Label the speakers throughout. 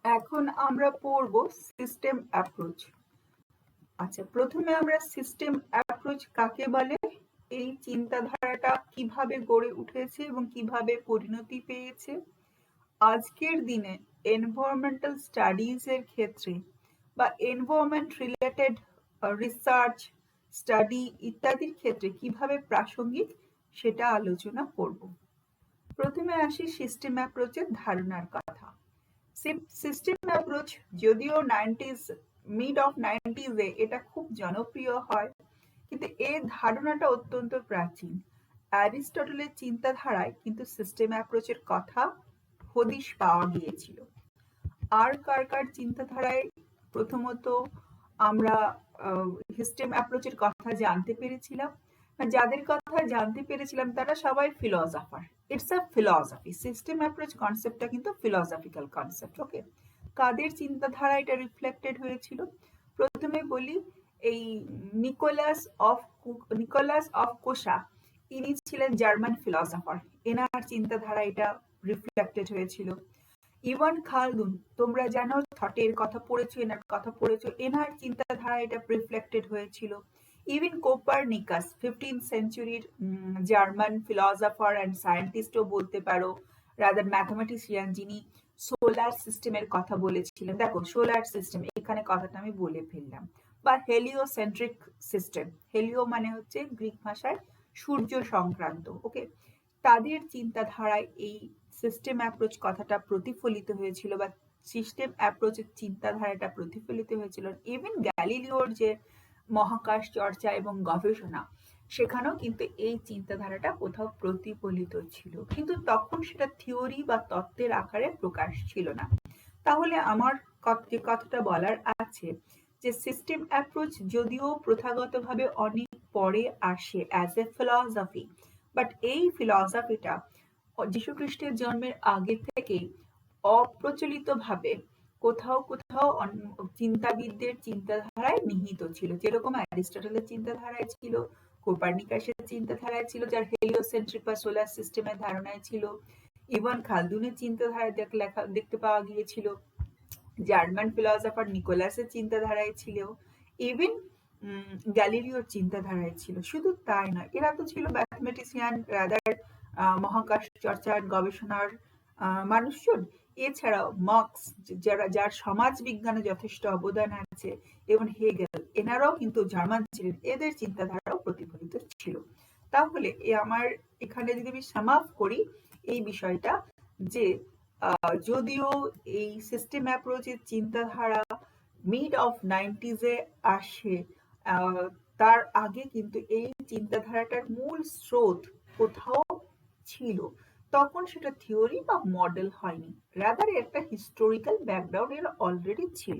Speaker 1: এখন আমরা পড়ব সিস্টেম অ্যাপ্রোচ। আচ্ছা, প্রথমে আমরা সিস্টেম অ্যাপ্রোচ কাকে বলে, এই চিন্তাধারাটা কিভাবে গড়ে উঠেছে এবং কিভাবে পরিণতি পেয়েছে। আজকের দিনে এনভায়রনমেন্টাল স্টাডিজ এর ক্ষেত্রে বা এনভায়রনমেন্ট রিলেটেড রিসার্চ স্টাডি ইত্যাদির ক্ষেত্রে কিভাবে প্রাসঙ্গিক সেটা আলোচনা করব। প্রথমে আসি সিস্টেম অ্যাপ্রোচের ধারণার কথা। সিস্টেম অ্যাপ্রোচ যদিও মিড অফ 90s এটা খুব জনপ্রিয় হয়, কিন্তু এর ধারণাটা অত্যন্ত প্রাচীন। অ্যারিস্টটলের চিন্তাধারায় কিন্তু সিস্টেম অ্যাপ্রোচের কথা হদিশ পাওয়া গিয়েছিল। আর কার চিন্তাধারায় প্রথমত আমরা সিস্টেম অ্যাপ্রোচের কথা জানতে পেরেছিলাম, যাদের কথা জানতে পেরেছিলাম তারা সবাই philosopher. It's a philosophy, system approach কনসেপ্টটা কিন্তু ফিলসফিক্যাল কনসেপ্ট। ওকে, কাদের চিন্তাধারা এটা রিফ্লেক্টেড হয়েছিল? প্রথমে বলি, এই নিকোলাস অফ কোসা, ইনি ছিলেন জার্মান ফিলসফার। এনার চিন্তাধারা এটা রিফ্লেক্টেড হয়েছিল। ইভান খালদুন, তোমরা জানো, থটের কথা পড়েছো, এনার কথা পড়েছো, এনার চিন্তাধারা এটা রিফ্লেক্টেড হয়েছিল। ইভেন কোপারনিকাস, 15th সেঞ্চুরির জার্মান ফিলসফার অ্যান্ড সায়েন্টিস্টও বলতে পারো, রাদার ম্যাথমেটিশিয়ান, যিনি সোলার সিস্টেমের কথা বলেছিলেন। দেখো, সোলার সিস্টেম, এখানে কথাটা আমি বলে ফেললাম। বা হেলিওসেন্ট্রিক সিস্টেম, হেলিও মানে হচ্ছে গ্রিক ভাষায় সূর্য সংক্রান্ত। ওকে, তাদের চিন্তাধারায় এই সিস্টেম অ্যাপ্রোচ কথাটা প্রতিফলিত হয়েছিল বা সিস্টেম অ্যাপ্রোচের চিন্তাধারাটা প্রতিফলিত হয়েছিল। ইভেন গ্যালিলিওর যে মহাকাশ চর্চা এবং গবেষণা, সেখানেও কিন্তু এই চিন্তাধারাটা কোথাও প্রতিফলিত ছিল, কিন্তু তখন সেটা থিওরি বা তত্ত্বের আকারে প্রকাশ ছিল না। তাহলে আমার যে কথাটা বলার আছে, যে সিস্টেম অ্যাপ্রোচ যদিও প্রথাগতভাবে অনেক পরে আসে অ্যাজ এ ফিলসফি, বাট এই ফিলসফিটা যীশুখ্রিস্টের জন্মের আগে থেকেই অপ্রচলিতভাবে কোথাও কোথাও চিন্তাবিদদের চিন্তাধারায় নিহিত ছিল। যেরকম অ্যারিস্টটলের চিন্তাধারায় ছিল, কোপারনিকাসের চিন্তাধারায় ছিল, যার হেলিওসেন্ট্রিক বা সোলার সিস্টেমের ধারণায় ছিল। ইভান খালদুনের চিন্তাধারায় দেখতে পাওয়া গিয়েছিল, জার্মান ফিলসফার নিকোলাসের চিন্তাধারায় ছিল, ইভেন গ্যালিলিওর চিন্তাধারায় ছিল। শুধু তাই নয়, এরা তো ছিল ম্যাথমেটিশিয়ান, রাদার মহাকাশ চর্চার গবেষণার মানুষজন। এছাড়াও মার্কস, যার সমাজ বিজ্ঞানে যথেষ্ট অবদান আছে, এবং হেগেল, এনারাও কিন্তু জার্মান ছিলেন, এদের চিন্তাধারাও প্রতিফলিত ছিল। তাহলে আমার এখানে যদি আমি সাম আপ করি এই বিষয়টা, যে যদিও এই সিস্টেম অ্যাপ্রোচের চিন্তাধারা মিড অফ 90s আসে, তার আগে কিন্তু এই চিন্তাধারাটার মূল স্রোত কোথাও ছিল। তখন সেটা থিওরি বা মডেল হয়নি, রাদার একটা হিস্টোরিক্যাল ব্যাকগ্রাউন্ড এর অলরেডি ছিল।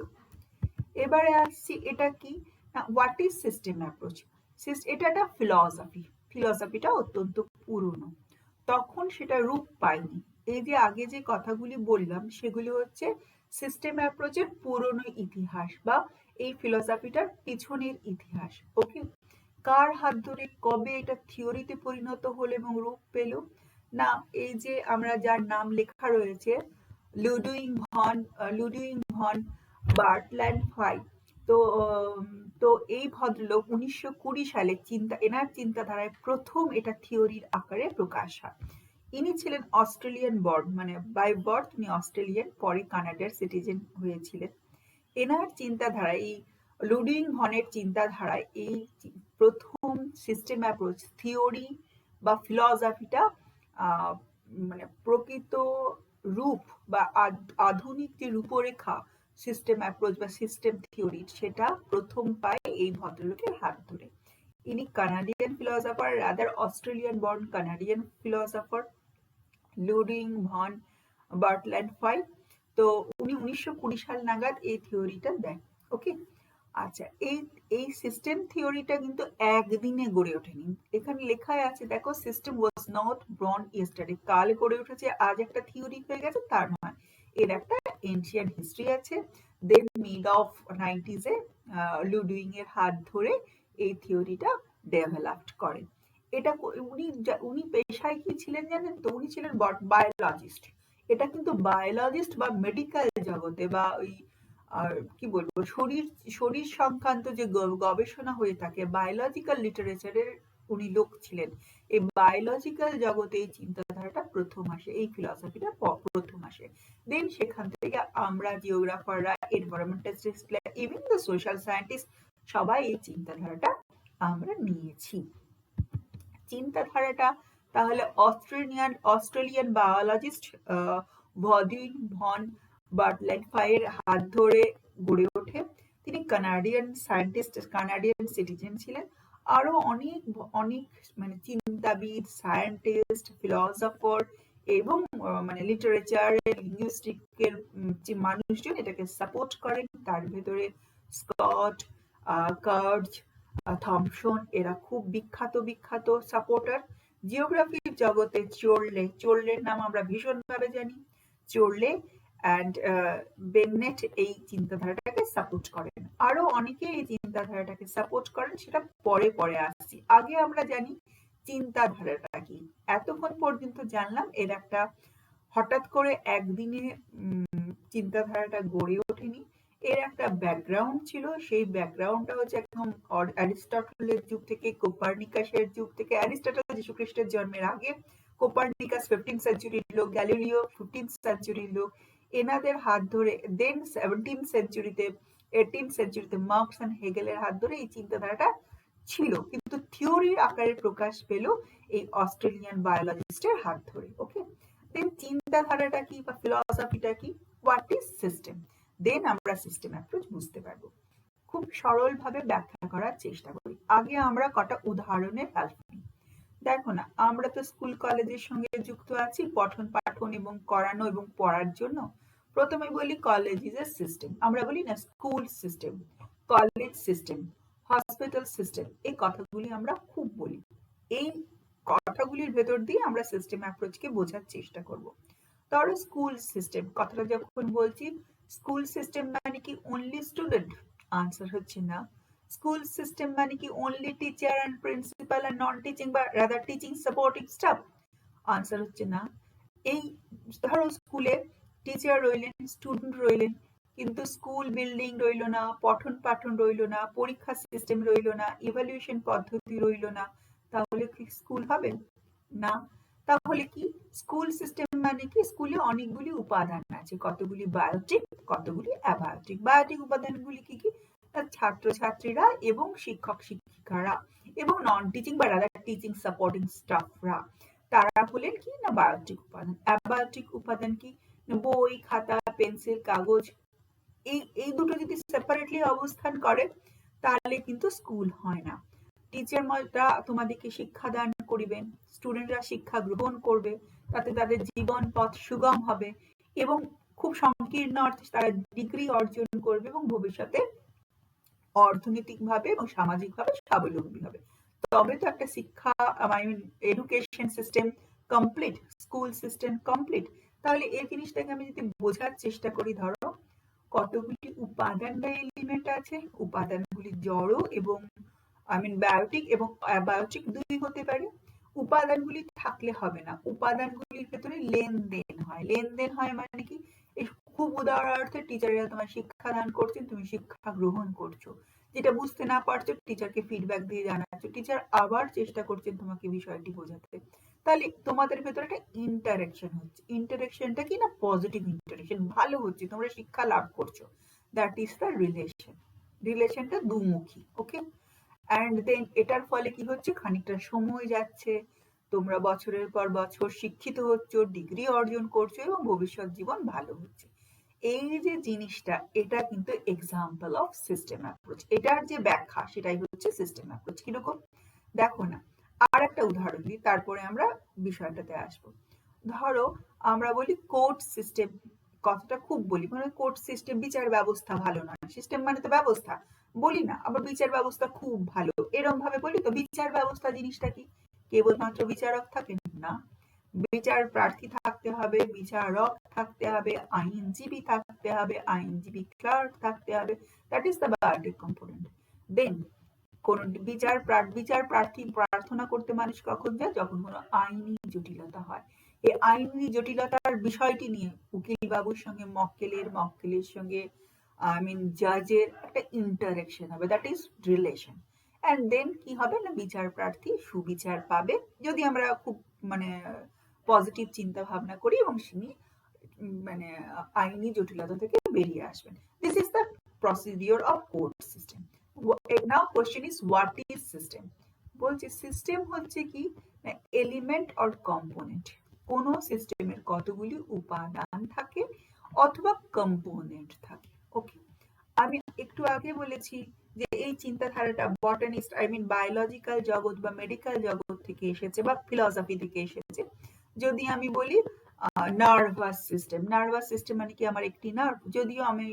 Speaker 1: এবারে আসছি, এটা কি, হোয়াট ইজ সিস্টেম অ্যাপ্রোচ। এটা একটা ফিলসফিটা অত্যন্ত পুরনো, তখন সেটা রূপ পায়নি। এই যে আগে যে কথাগুলি বললাম সেগুলি হচ্ছে সিস্টেম অ্যাপ্রোচের পুরনো ইতিহাস বা এই ফিলসফিটার পিছনের ইতিহাস। ওকে, কার হাত ধরে কবে এটা থিওরিতে পরিণত হলো এবং রূপ পেল? না, এই যে আমরা যার নাম লেখা রয়েছে, লুডুইং ভন বার্টল্যান্ড ফাই, তো এই ভদ্রলোক 1920 সালে এনার চিন্তাধারায় প্রথম এটা থিওরির আকারে প্রকাশ হয়। ইনি ছিলেন অস্ট্রেলিয়ান বর্ন, মানে বাই বার্থ উনি অস্ট্রেলিয়ান, পরে কানাডার সিটিজেন হয়েছিলেন। এনার চিন্তাধারায়, এই লুডুইং ভনের চিন্তাধারায় এই প্রথম সিস্টেম অ্যাপ্রোচ থিওরি বা ফিলসফিটা মানে প্রকৃত রূপ বা আধুনিক যে রূপরেখা সিস্টেম অ্যাপ্রোচ বা সিস্টেম থিওরি, সেটা প্রথম পায় এই ভদ্রলোকের হাত ধরে। ইনি Canadian philosopher, rather Australian born Canadian philosopher, Ludwig von Bertalanffy. তো উনি 1920 সাল নাগাদ এই থিওরিটা দেন। ওকে, আচ্ছা, এই সিস্টেম থিওরিটা কিন্তু একদিনে গড়ে ওঠেনি। এখানে লেখায় আছে, দেখো, system was not born yesterday, কাল গড়ে উঠেছে আজ একটা থিওরি হয়ে গেছে, তার নয়। এর একটা এনশিয়ান্ট হিস্ট্রি আছে। দেন মিড অফ 90s লুডুইং এর হাত ধরে এই থিওরিটা ডেভেলপড করেন। এটা উনি পেশায় কি ছিলেন জানেন তো? উনি ছিলেন বায়োলজিস্ট। এটা কিন্তু বায়োলজিস্ট বা মেডিকেল জগতে বা ওই কি বলবো শরীর শরীর সংক্রান্ত যে গবেষণা হয়ে থাকে বায়োলজিক্যাল লিটারেচারের উনি লোক ছিলেন। এই বায়োলজিক্যাল জগতে এই চিন্তাধারাটা প্রথম আসে, এই ফিলসফিটা প্রথম আসে। দেন সেখান থেকে আমরা জিওগ্রাফাররা, এনভায়রনমেন্টালিস্টরা, ইভেন দ্য সোশ্যাল সায়েন্টিস্ট সবাই এই চিন্তাধারাটা আমরা নিয়েছি। চিন্তাধারাটা তাহলে অস্ট্রেলিয়ান বায়োলজিস্ট ভদিন ভন বার্টলেটফাইয়ের হাত ধরে গড়ে ওঠে। তিনি কানাডিয়ান সায়েন্টিস্ট, কানাডিয়ান সিটিজেন ছিলেন। আরো অনেক অনেক মানে চিন্তাবিদ, সায়েন্টিস্ট, ফিলসফার এবং মানে লিটারেচার, লিঙ্গুইস্টিকের যে মানুষজন এটাকে সাপোর্ট করেন। তার ভেতরে স্কট, কার্জ, থমসন এরা খুব বিখ্যাত বিখ্যাত সাপোর্টার। জিওগ্রাফির জগতে চোরলের নাম আমরা ভীষণভাবে জানি। চোরলে অ্যান্ড বেনেট এই চিন্তাধারাটাকে সাপোর্ট করেন। আরো অনেকে এই চিন্তাধারাটাকে সাপোর্ট করেন, সেটা পরে পরে আসছি। আগে আমরা জানি চিন্তাধারাটা কি। এতক্ষণ পর্যন্ত জানলাম এর একটা হঠাৎ করে একদিনে চিন্তাধারাটা গড়ে ওঠেনি, এর একটা ব্যাকগ্রাউন্ড ছিল। সেই ব্যাকগ্রাউন্ডটা হচ্ছে একদম অ্যারিস্টটলের যুগ থেকে, কোপার্নিকাসের যুগ থেকে। অ্যারিস্টটল যীশু খ্রিস্টের জন্মের আগে, কোপার্নিকাস 15th সেঞ্চুরির লোক, গ্যালিলিও 15th সেঞ্চুরির লোক। এনাদের হাত ধরে দেন 17th সেঞ্চুরিতে, 18th সেঞ্চুরিতে মার্কস অ্যান্ড হেগেলের হাত ধরে এই চিন্তাধারাটা ছিল, কিন্তু থিওরির আকারে প্রকাশ পেল এই অস্ট্রেলিয়ান বায়োলজিস্টের হাত ধরে। ওকে, দেন চিন্তাধারাটা কি বা ফিলসফিটা কি, হোয়াট ইজ সিস্টেম। দেন আমরা সিস্টেম অ্যাপ্রোচ বুঝতে পারবো। খুব সরলভাবে ব্যাখ্যা করার চেষ্টা করি। আগে আমরা কটা উদাহরণের হেল্প নিই। দেখো না, আমরা তো স্কুল কলেজের সঙ্গে যুক্ত আছি পঠন পাঠন এবং করানো এবং পড়ার জন্য। প্রথমে বলি কলেজ ইজ এ সিস্টেম। আমরা বলি না school system, college system, hospital system, এই কথাগুলি আমরা খুব বলি। এই কথাগুলির ভেতর দিয়ে আমরা সিস্টেম অ্যাপ্রোচকে বোঝার চেষ্টা করব। ধরো স্কুল সিস্টেম কথাটা যখন বলছি, স্কুল সিস্টেম মানে কি অনলি স্টুডেন্ট? আনসার হচ্ছে না। স্কুল সিস্টেম মানে কি only teacher and principal and non teaching বা rather teaching supporting staff? Answer হচ্ছে না। এই ধরো স্কুলে টিচার রইলেন, স্টুডেন্ট রইলেন, কিন্তু স্কুল বিল্ডিং রইল না, পঠন পাঠন রইল না, পরীক্ষা সিস্টেম রইল না, ইভ্যালুয়েশন পদ্ধতি রইল না, তাহলে কি স্কুল হবে? না। তাহলে কি স্কুল সিস্টেম মানে কি? স্কুলে অনেকগুলি উপাদান আছে, কতগুলি বায়োটিক, কতগুলি অ্যাবায়োটিক। বায়োটিক উপাদানগুলি কি কি? ছাত্রছাত্রীরা এবং শিক্ষক শিক্ষিকারা এবং নন টিচিং বা রাদার টিচিং সাপোর্টিং স্টাফরা, তারা হলেন কি না বায়োটিক উপাদান। অ্যাবায়োটিক উপাদান কি? বই, খাতা, পেন্সিল, কাগজ। এই দুটো যদি সেপারেটলি অবস্থান করে তাহলে কিন্তু স্কুল হয় না। টিচাররা তোমাদেরকে শিক্ষাদান করিবেন, স্টুডেন্টরা শিক্ষা গ্রহণ করবে, তাতে তাদের জীবন পথ সুগম হবে এবং খুব সংকীর্ণ অর্থে তারা ডিগ্রি অর্জন করবে এবং ভবিষ্যতে অর্থনৈতিকভাবে এবং সামাজিকভাবে স্বাবলম্বী হবে। তবে তো একটা শিক্ষা education system complete, school system complete. তাহলে এই জিনিসটাকে আমি যদি বোঝার চেষ্টা করি, ধরো কতগুলি উপাদান বা এলিমেন্ট আছে, উপাদানগুলি জড় এবং বায়োটিক এবং অ্যাবায়োটিক দুই হতে পারে। উপাদানগুলি থাকলে হবে না, উপাদানগুলির ভেতরে লেনদেন হয়। লেনদেন হয় মানে কি? এই খুব উদাহরণার্থে টিচাররা তোমার শিক্ষা দান করছেন, তুমি শিক্ষা গ্রহণ করছো, যেটা বুঝতে না পারছো টিচারকে ফিডব্যাক দিয়ে জানাচ্ছ, টিচার আবার চেষ্টা করছেন তোমাকে বিষয়টি বোঝাতে। তাহলে তোমাদের ভেতরে একটা ইন্টারেকশন হচ্ছে। ইন্টারেকশনটা কি না? পজিটিভ ইন্টারেকশন, ভালো হচ্ছে, তোমরা শিক্ষা লাভ করছো। That is the relation. রিলেশনটা দুমুখী। ওকে, অ্যান্ড দেন এটার ফলে কি হচ্ছে? খানিকটা সময় যাচ্ছে, তোমরা বছরের পর বছর শিক্ষিত হচ্ছ, ডিগ্রি অর্জন করছো এবং ভবিষ্যৎ জীবন ভালো হচ্ছে। এই যে জিনিসটা, এটা কিন্তু এক্সাম্পল অফ সিস্টেম অ্যাপ্রোচ। এটার যে ব্যাখ্যা সেটাই হচ্ছে সিস্টেম অ্যাপ্রোচ। কিরকম দেখো না, আর একটা উদাহরণ দিই, তারপরে আমরা বিষয়টাতে আসবো। ধরো আমরা বলি কোর্ট সিস্টেম, কথাটা খুব বলি, মানে কোর্ট সিস্টেম, বিচার ব্যবস্থা ভালো নয়। সিস্টেম মানে তো ব্যবস্থা, বলি না। আবার বিচার ব্যবস্থা খুব ভালো, এরকম ভাবে বলি তো। বিচার ব্যবস্থা জিনিসটা কি? কেবলমাত্র বিচারক থাকেন না, বিচার প্রার্থী থাকতে হবে, বিচারক থাকতে হবে, আইনজীবী থাকতে হবে, আইনজীবী ক্লার্ক থাকতে হবে। That is the biotic component. Then কোন বিচার প্রার্থী প্রার্থনা করতে মানুষ কখন যায়? যখন কোনো আইনি জটিলতা হয়। এই আইনি জটিলতার বিষয়টি নিয়ে উকিল বাবুর সঙ্গে মক্কেলের সঙ্গে জাজের একটা ইন্টারেকশন হবে, that is relation. And then কি হবে না, বিচার প্রার্থী সুবিচার পাবে যদি আমরা খুব পজিটিভ চিন্তা ভাবনা করি, এবং তিনি আইনি জটিলতা থেকে বেরিয়ে আসবেন। This is the procedure of court system. Now question is what is system. বলছি সিস্টেম হচ্ছে কি, এলিমেন্ট অর কম্পোনেন্ট। কোন সিস্টেমের কতগুলি উপাদান থাকে অথবা কম্পোনেন্ট থাকে। ওকে, আমি একটু আগে বলেছি যে এই চিন্তাধারাটা বটানিস্ট বায়োলজিক্যাল জগৎ বা মেডিকেল জগৎ থেকে এসেছে বা ফিলসফি থেকে এসেছে। যদি আমি বলি নার্ভাস সিস্টেম মানে কি, আমার একটি নার্ভ, যদিও আমি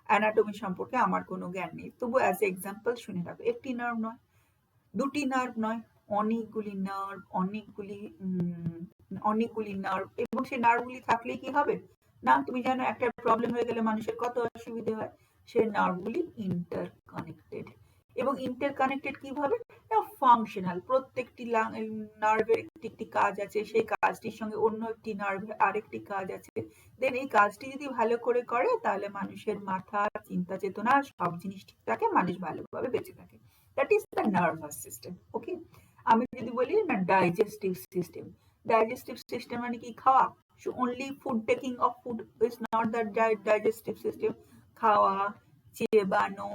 Speaker 1: অ্যানাটমি সম্পর্কে আমার কোনো জ্ঞান নেই, তবু অ্যাজ এক্সাম্পল শুনে রাখো, একটি নার্ভ নয়, দুটি নার্ভ নয়, অনেকগুলি নার্ভ, অনেকগুলি নার্ভ, এবং সেই নার্ভগুলি থাকলে কি হবে না, তুমি জানো একটা প্রবলেম হয়ে গেলে মানুষের কত অসুবিধে হয়। সেই নার্ভগুলি ইন্টারকানেক্টেড, এবং ইন্টারকানেক্টেড কিভাবে না, ফাংশনাল। প্রত্যেকটি নার্ভের একটি কাজ আছে, সেই কাজটির সঙ্গে অন্য একটি নার্ভের আরেকটি কাজ আছে। দেন এই কাজটি যদি ভালো করে করে তাহলে মানুষের মাথা, চিন্তা চেতনা সব জিনিস ঠিক থাকে, মানুষ ভালোভাবে বেঁচে থাকে। That is the nervous system. Okay, আমি যদি বলি না ডাইজেস্টিভ সিস্টেম মানে কি, খাওয়া। So only food taking of food is not the digestive system. খাওয়া, চেবানো,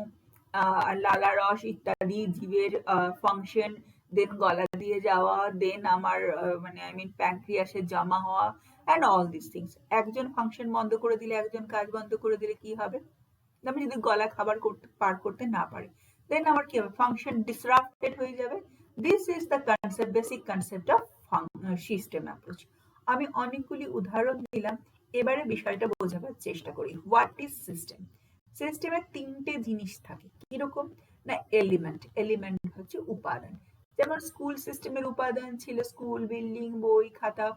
Speaker 1: লালা রস ইত্যাদি জীবের ফাংশন, দেন গলা দিয়ে যাওয়া, দেন আমার প্যানক্রিয়াসে জমা হওয়া, অ্যান্ড অল দিস থিংস। একজন ফাংশন বন্ধ করে দিলে, একজন কাজ বন্ধ করে দিলে কি হবে, আমি যদি গলা খাবার পার করতে না পারি, দেন আমার কি হবে, ফাংশন ডিসরাপ্টেড হয়ে যাবে। This is the concept, basic concept of system approach. আমি অনেকগুলি উদাহরণ দিলাম, এবারে বিষয়টা বোঝাবার চেষ্টা করি। What is system? সিস্টেমের তিনটে জিনিস থাকে, কিরকম না, এলিমেন্ট হচ্ছে উপাদান। যেমন স্কুল সিস্টেমের উপাদান ছিল স্কুল, বিল্ডিং, বই, খাতা,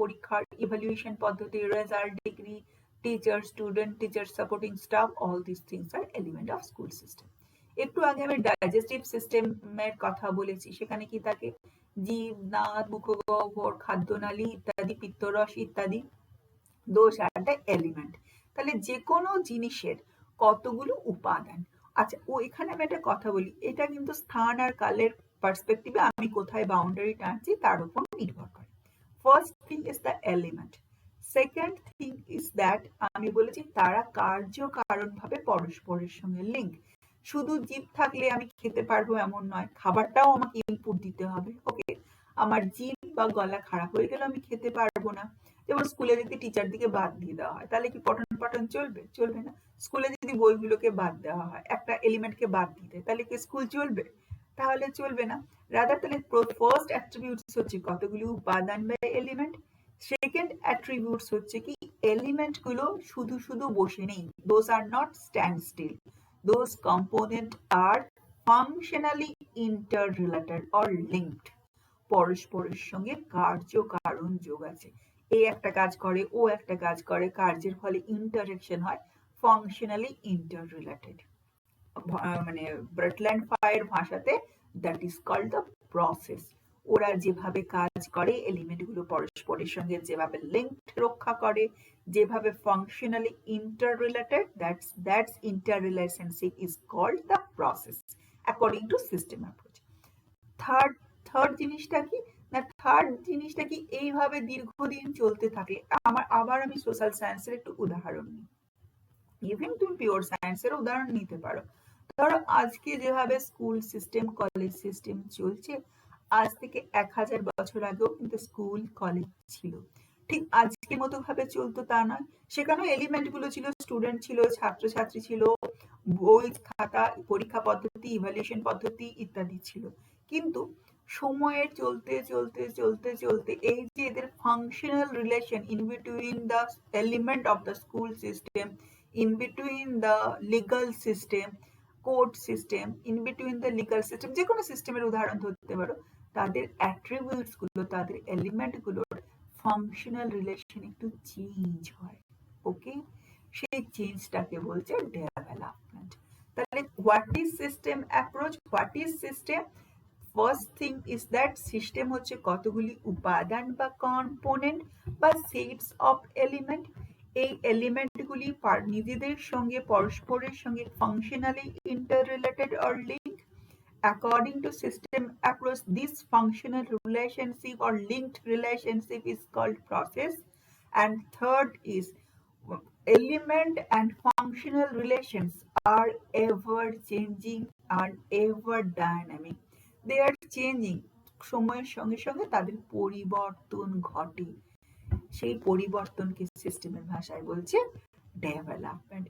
Speaker 1: পরীক্ষার ইভ্যালুয়েশন পদ্ধতি, result, degree, teacher, student, teacher supporting staff, all these things are element of school system. একটু আগে আমি ডাইজেস্টিভ সিস্টেমের কথা বলেছি, সেখানে কি থাকে, জীব, দাঁত, মুখগহ্বর, খাদ্যনালী ইত্যাদি, পিত্তরস ইত্যাদি, দোষ আর দ্য এলিমেন্ট। তাহলে যে কোনো জিনিসের কতগুলো উপাদান। আচ্ছা, এখানে আমি একটা কথা বলি, এটা কিন্তু স্থান আর কালের পার্সপেক্টিভে আমি কোথায় বাউন্ডারি টানছি তার উপর নির্ভর করে। First thing is the element. Second thing is that, আমি বলেছি তারা কার্যকারণ ভাবে পরস্পরের সঙ্গে লিঙ্ক। শুধু জীব থাকলে আমি খেতে পারবো এমন নয়, খাবারটাও আমাকে ইনপুট দিতে হবে। ওকে, আমার জীব বা গলা খারাপ হয়ে গেলে আমি খেতে পারবো না। যেমন স্কুলে যদি টিচার দিকে বাদ দিয়ে দেওয়া হয়, তাহলে কি পঠন পাঠন চলবে না। স্কুলে যদি বইগুলোকে বাদ দেওয়া হয়, একটা এলিমেন্টকে বাদ দিতে, তাহলে কি স্কুল চলবে? তাহলে চলবে না। রাদার, তাহলে ফার্স্ট অ্যাট্রিবিউটস হচ্ছে কতগুলি উপাদান বা এলিমেন্ট। সেকেন্ড অ্যাট্রিবিউটস হচ্ছে কি, এলিমেন্ট গুলো শুধু বসে নেই, those are not stand still, those component are functionally interrelated or linked. পরস্পরের সঙ্গে কার্যকারণ যোগ আছে, এই একটা কাজ করে, ও একটা কাজ করে, কার্যের ফলে ইন্টারেকশন হয়, ফাংশনালি ইন্টাররিলেটেড। ব্রেটল্যান্ড ফায়ার ভাষাতে that is called the process. ওরা যেভাবে কাজ করে, এলিমেন্টগুলো পরস্পরের সঙ্গে যেভাবে লিঙ্ক রক্ষা করে, যেভাবে functionally interrelated, that's interrelationship is called the process according to system approach. Third জিনিসটা কি না, থার্ড জিনিসটা কি, এইভাবে দীর্ঘদিন চলতে থাকে। আবার আমি সোশ্যাল সায়েন্সের একটু উদাহরণ নিই, ইভেন তুমি পিওর সায়েন্সের উদাহরণ নিতে পারো। ধরো আজকে যেভাবে স্কুল সিস্টেম, কলেজ সিস্টেম চলছে, আজ থেকে 1000 বছর আগেও কিন্তু স্কুল, কলেজ ছিল, ঠিক আজকের মতো ভাবে চলতো তা নয়। সেখানে এলিমেন্ট গুলো ছিল, স্টুডেন্ট ছিল, ছাত্রছাত্রী ছিল, বই, খাতা, পরীক্ষা পদ্ধতি, ইভ্যালুয়েশন পদ্ধতি ইত্যাদি ছিল। কিন্তু সময়ের চলতে এই যে এদের functional relation in between the element of the school system, in between the legal system, court system, in between the legal system, যে কোনো সিস্টেমের উদাহরণ ধরতে পারো, তাদের অ্যাট্রিবিউটস গুলো, তাদের এলিমেন্ট গুলোর ফাংশনাল রিলেশন একটু চেঞ্জ হয়। ওকে, সেই চেঞ্জটাকে বলছে ডেভেলপমেন্ট। তাহলে what is system approach, what is system? First thing is that system হচ্ছে কতগুলি উপাদান বা কম্পোনেন্ট বা সেটস অফ এলিমেন্ট। এই এলিমেন্টগুলি নিজেদের সঙ্গে পরস্পরের সঙ্গে functionally interrelated or link. According to system approach, this functional relationship or linked relationship is called process. And third is element and functional relations are ever changing and ever dynamic. They are changing. সময়ের সঙ্গে সঙ্গে তাদের পরিবর্তন ঘটে। সেই পরিবর্তনকে সিস্টেমের ভাষায় বলছে ডেভেলপমেন্ট।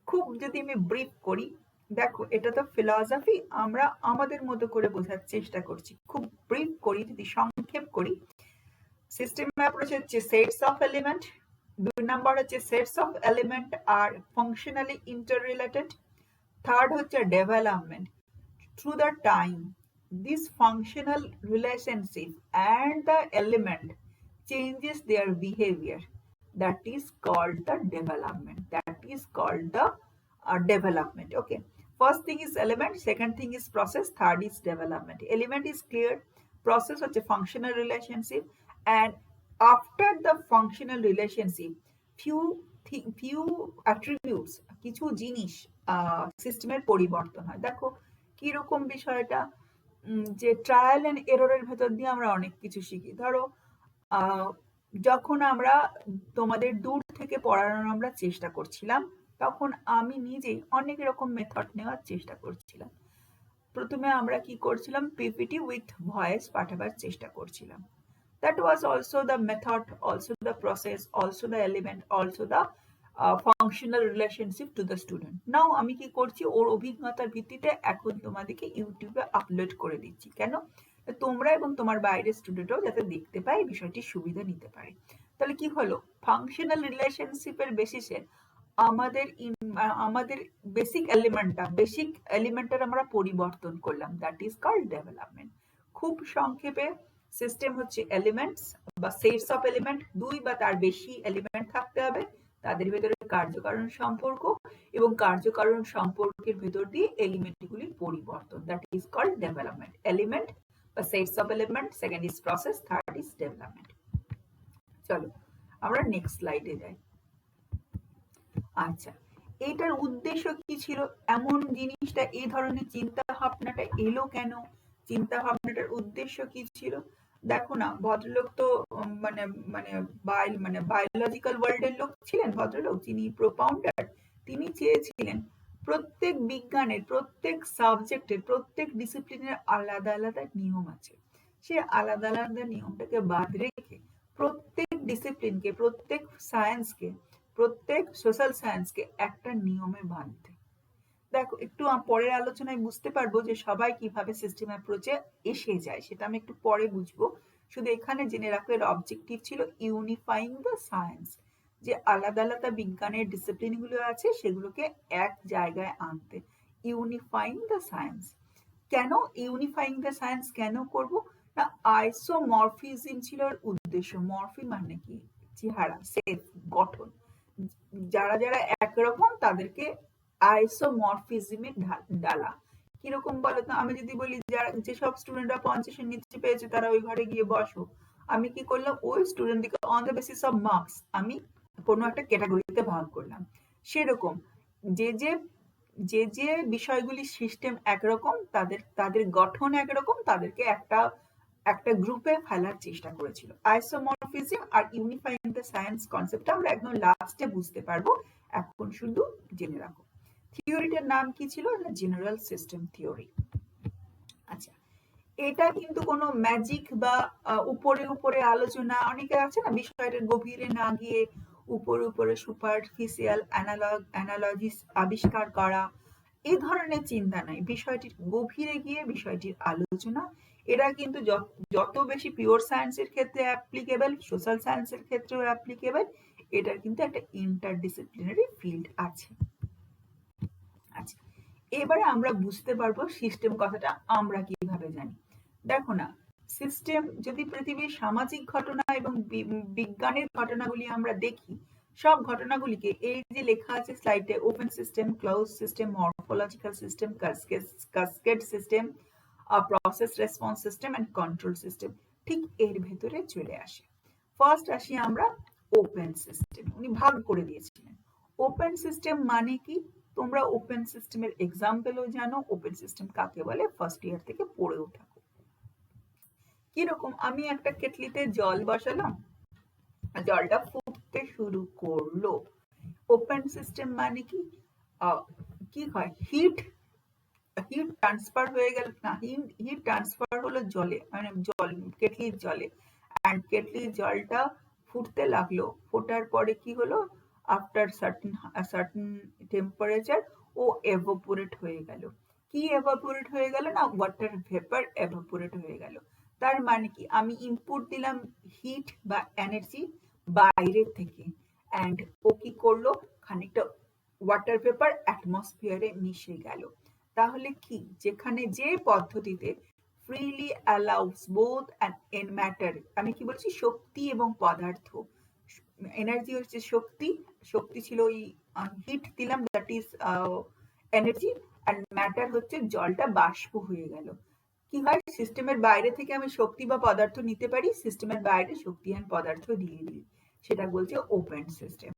Speaker 1: খুব যদি আমি ব্রিফ করি, দেখো এটা তো ফিলসফি, আমরা আমাদের মতো করে বোঝার চেষ্টা করছি। খুব ব্রিফ করি, যদি সংক্ষেপ করি, সিস্টেম অ্যাপ্রোচ হচ্ছে সেটস অফ এলিমেন্ট, 2 নাম্বার হচ্ছে সেটস অফ এলিমেন্ট আর ফাংশনালি ইন্টাররিলেটেড, থার্ড হচ্ছে development. Through the time this functional relationship and the element changes their behavior. That is called the development. That is called the development. Okay. First thing is element, second thing is process, third is development. Element is clear, process হচ্ছে functional relationship, and after the functional relationship, few attributes, কিছু জিনিস সিস্টেমের পরিবর্তন হয়। দেখো কিরকম বিষয়টা, যে ট্রায়াল এন্ড এররের ভেতর দিয়ে আমরা অনেক কিছু শিখি। ধরো যখন আমরা তোমাদের দূর থেকে পড়ানোর আমরা চেষ্টা করছিলাম, তখন আমি নিজেই অনেক রকম মেথড নেওয়ার চেষ্টা করছিলাম। প্রথমে আমরা কি করছিলাম, পিপিটি উইথ ভয়েস পাঠাবার চেষ্টা করছিলাম। That was also the method, also the process, also the element, also the functional relationship to the student. Now আমি কি করছি, ওর অভিজ্ঞতার ভিত্তিতে এখন তোমাদেরকে ইউটিউবে আপলোড করে দিচ্ছি। কেন? তোমরা এবং তোমার বাইরের স্টুডেন্টও যাতে দেখতে পায়, বিষয়টির সুবিধা নিতে পারে। তাহলে কি হলো, ফাংশনাল রিলেশনশিপের বেসিসে আমাদের বেসিক এলিমেন্টটার আমরা পরিবর্তন করলাম। That is called development. খুব সংক্ষেপে সিস্টেম হচ্ছে এলিমেন্টস বা সেটস অফ এলিমেন্ট, 2 বা তার বেশি এলিমেন্ট থাকতে হবে, তাদের ভেতরে কার্যকারণ সম্পর্ক, এবং কার্যকারণ সম্পর্কের ভেতর দিয়ে এলিমেন্টগুলির পরিবর্তন। That is called development. Element বা sets of element, second is process, third is development. চলো আমরা নেক্সট স্লাইডে যাই। আচ্ছা, এটার উদ্দেশ্য কি ছিল, এমন জিনিসটা, এই ধরনের চিন্তা ভাবনাটা এলো কেন, চিন্তা ভাবনাটার উদ্দেশ্য কি ছিল? দেখো না, ভদ্রলোক তো বায়োলজিক্যাল ওয়ার্ল্ডের লোক ছিলেন ভদ্রলোক, যিনি প্রোপাউন্ডার। তিনি চেয়েছিলেন প্রত্যেক বিজ্ঞানের, প্রত্যেক সাবজেক্টের, প্রত্যেক ডিসিপ্লিনের আলাদা আলাদা নিয়ম আছে। সে আলাদা আলাদা নিয়মটাকে বাদ রেখে প্রত্যেক ডিসিপ্লিনকে, প্রত্যেক সায়েন্সকে, প্রত্যেক সোশ্যাল সায়েন্সকে একটা নিয়মে বাঁধতে। দেখো একটু পরের আলোচনায় বুঝতে পারবো যে সবাই কিভাবে সিস্টেম অ্যাপ্রোচে এসে যায়, সেটা আমি একটু পরে বুঝবো। শুধু এখানে জেনে রাখো এর অবজেক্টিভ ছিল ইউনিফাইং দ্য সায়েন্স, যে আলাদা আলাদা বিজ্ঞানের ডিসিপ্লিনগুলো আছে সেগুলোকে এক জায়গায় আনতে। Unifying the science. কেন ইউনিফাইং দ্য সায়েন্স কেন করব না, আইসোমরফিজম ছিল এর উদ্দেশ্য। মরফি মানে কি, চেহারা, শেপ, গঠন। যারা যারা একরকম তাদেরকে আইসোমরফিজমে ডালা। কিরকম বলতো, আমি যদি বলি যেসব স্টুডেন্টরা 50-এর নিচে পেয়েছে তারা ওই ঘরে গিয়ে বসো, আমি কি করলাম, ওই স্টুডেন্টকে on the basis of marks আমি কোনো একটা ক্যাটাগরিতে ভাগ করলাম। সেরকম যে যে বিষয়গুলি সিস্টেম একরকম, তাদের গঠন একরকম, তাদেরকে একটা গ্রুপে ফেলার চেষ্টা করেছিল। আইসোমরফিজম আর ইউনিফাইং দ্য সায়েন্স কনসেপ্টটা আমরা একদম লাস্টে বুঝতে পারবো, এখন শুধু জেনে রাখো। থিওরিটার নাম কি ছিল, জেনারেল সিস্টেম থিওরি। আচ্ছা, এটা কিন্তু কোনো ম্যাজিক বা উপরে উপরে আলোচনা, অনেকে আছে না বিষয়টার গভীরে না গিয়ে উপরে সুপারফিশিয়াল অ্যানালজিস আবিষ্কার করা, এই ধরনের চিন্তা নাই। বিষয়টির গভীরে গিয়ে বিষয়টির আলোচনা। এরা কিন্তু যত বেশি পিওর সায়েন্সের ক্ষেত্রে অ্যাপ্লিকেবল, সোশ্যাল সায়েন্সের ক্ষেত্রেও অ্যাপ্লিকেবল। এটার কিন্তু একটা ইন্টারডিসিপ্লিনারি ফিল্ড আছে। আচ্ছা, এবারে আমরা বুঝতে পারবো সিস্টেম কথাটা আমরা কিভাবে জানি। দেখো না, সিস্টেম যদি পৃথিবীর সামাজিক ঘটনা এবং বিজ্ঞানের ঘটনাগুলি আমরা দেখি, সব ঘটনাগুলিকে এই যে লেখা আছে স্লাইডে, open system, close system, morphological system, cascade system, process response system and control system, ঠিক এর ভেতরে চলে আসে। ফার্স্ট আসি আমরা ওপেন সিস্টেম। উনি ভাগ করে দিয়েছিলেন। ওপেন সিস্টেম মানে কি? তোমরা ওপেন সিস্টেমের এক্সাম্পলও জানো, ওপেন সিস্টেম কাকে বলে ফার্স্ট ইয়ার থেকে পড়েও থাকো। কিরকম? আমি একটা কেটলিতে জল বসালাম, জলটা ফুটতে শুরু করলো। ওপেন সিস্টেম মানে কি? কি হয়? হিট ট্রান্সফার হয়ে গেল না, হিট ট্রান্সফার হলো জলে, মানে জল কেটলির জলে, অ্যান্ড কেটলির জলটা ফুটতে লাগলো। ফোটার পরে কি হলো? আফটার সার্টেন টেম্পারেচার ও এভাপোরেট হয়ে গেল। কি এভাপোরেট হয়ে গেল? না, ওয়াটার ভেপার এভাপোরেট হয়ে গেল। তার মানে কি? আমি ইনপুট দিলাম হিট বা এনার্জি বাইরে থেকে, অ্যান্ড ও কি করলো? খানিকটা ওয়াটার ভেপার অ্যাটমসফিয়ারে মিশে গেল। তাহলে কি? যেখানে যে পদ্ধতিতে freely allows both and matter, আমি কি বলছি? শক্তি এবং পদার্থ। এনার্জি হচ্ছে শক্তি, শক্তি ছিল ওই হিট দিলাম, that is energy, and matter হচ্ছে জলটা বাষ্প হয়ে গেল। কি হয়? সিস্টেমের বাইরে থেকে আমি শক্তি বা পদার্থ নিতে পারি, সিস্টেমের বাইরে শক্তি আর পদার্থ দিয়ে দিই, সেটা বলছে ওপেন সিস্টেম।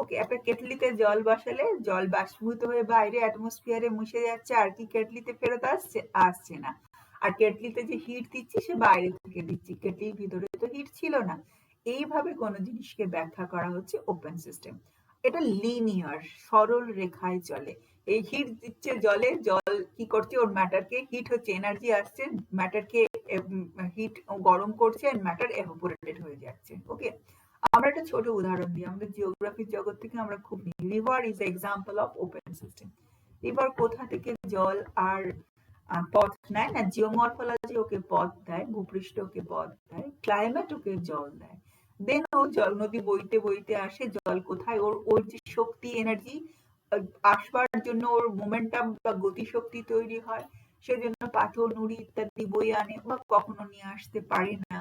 Speaker 1: ওকে, একটা কেটলিতে জল বসালে জল বাষ্পীভূত হয়ে বাইরে অ্যাটমসফিয়ারে মিশে যাচ্ছে, আর কি কেটলিতে ফেরত আসছে না। আর কেটলিতে যে হিট দিচ্ছি সে বাইরে থেকে দিচ্ছি, কেটলির ভিতরে তো হিট ছিল না। এইভাবে কোনো জিনিসকে ব্যাখ্যা করা হচ্ছে ওপেন সিস্টেম। এটা লিনিয়ার, সরল রেখায় চলে। এই হিট দিচ্ছে জলে, জল কি করছে? ওর ম্যাটারকে, হিট হচ্ছে এনার্জি আসছে, ম্যাটারকে হিট গরম করছে, আর ম্যাটার এভাপোরেটেড হয়ে যাচ্ছে। ওকে, আমরা একটা ছোট উদাহরণ দিই, আমাদের জিওগ্রাফির জগৎ থেকে আমরা খুব নিই। River is example of open system. River কোথা থেকে জল আর পথ নেয় না, জিওমরফোলজি ওকে পথ দেয়, ভূপৃষ্ঠ ওকে পথ দেয়, ক্লাইমেট ওকে জল দেয়। দেন ও জল, নদী বইতে বইতে আসে, জল কোথায়? ওর যে শক্তি, এনার্জি আসবার জন্য ওর মোমেন্টাম বা গতিশক্তি তৈরি হয়, সেজন্য পাথর, নুড়ি ইত্যাদি বই আনে, বা কখনো নিয়ে আসতে পারে না।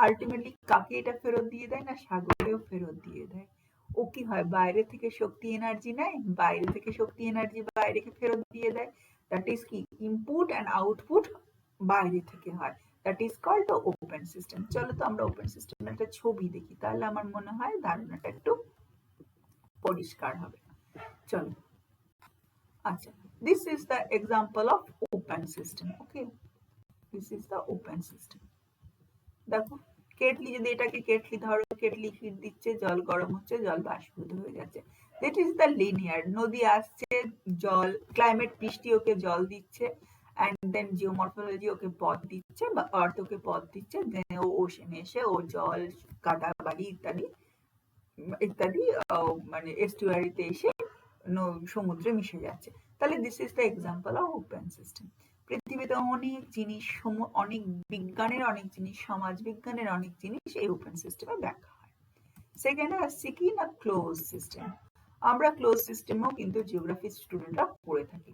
Speaker 1: আলটিমেটলি কাকে এটা ফেরত দিয়ে দেয়? না, সাগরেও ফেরত দিয়ে দেয়। ও কি হয়? বাইরে থেকে শক্তি এনার্জি নেয়, বাইরে থেকে শক্তি এনার্জি বাইরেকে ফেরত দিয়ে দেয়। দ্যাট ইজ কি? ইনপুট অ্যান্ড আউটপুট বাইরে থেকে হয়। That is called the open system. চলো তো আমরা ওপেন সিস্টেমের একটা ছবি দেখি, তাহলে আমার মনে হয় ধারণাটা একটু পরিষ্কার হবে। চলো, আচ্ছা, this is the example of open system. Okay, this is the open system. দেখো, কেটলি, যদি এটাকে কেটলি ধরো, কেটলি হিট দিচ্ছে, জল গরম হচ্ছে, জল বাষ্পীভূত হয়ে যাচ্ছে। That is the linear. নদী আসছে, জল, ক্লাইমেট, বৃষ্টি ওকে জল দিচ্ছে, অ্যান্ড দেন জিওমরফোলজি ওকে পথ দিচ্ছে, বা আর্থ ওকে পথ দিচ্ছে, দেন ও ওশেনে এসে ও জল, কাদা, বালি ইত্যাদি ইত্যাদি মানে এস্টুয়ারিতে এসে সমুদ্রে মিশে যাচ্ছে। তাহলে this is the example of open system. পৃথিবীতে অনেক জিনিস, অনেক বিজ্ঞানের অনেক জিনিস, সমাজ বিজ্ঞানের অনেক জিনিস এই ওপেন সিস্টেমে ব্যাখ্যা হয়। সেকেন্ডে আসছে কি না, ক্লোজ সিস্টেম। আমরা ক্লোজ সিস্টেমও কিন্তু জিওগ্রাফি স্টুডেন্টরা পড়ে থাকি।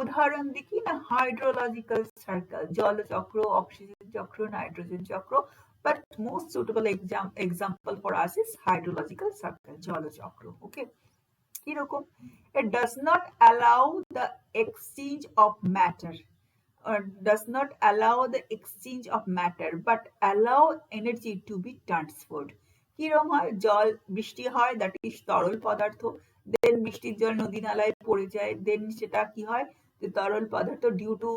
Speaker 1: উদাহরণ দেখি না, হাইড্রোলজিক্যাল সার্কেল, জলচক্র, অক্সিজেন চক্র, নাইট্রোজেন চক্র, but most suitable example for us is hydrological circle, জলচক্র। Okay, কিরকম? It does not allow the exchange of matter, does not allow the exchange of matter, but allow energy to be transferred. কিরকম হয়? জল, বৃষ্টি হয়, that is তরল পদার্থ, দেন বৃষ্টির জল নদী নালায় পড়ে যায়, দেন সেটা কি হয়? যে তরল পদার্থ ডিউ টু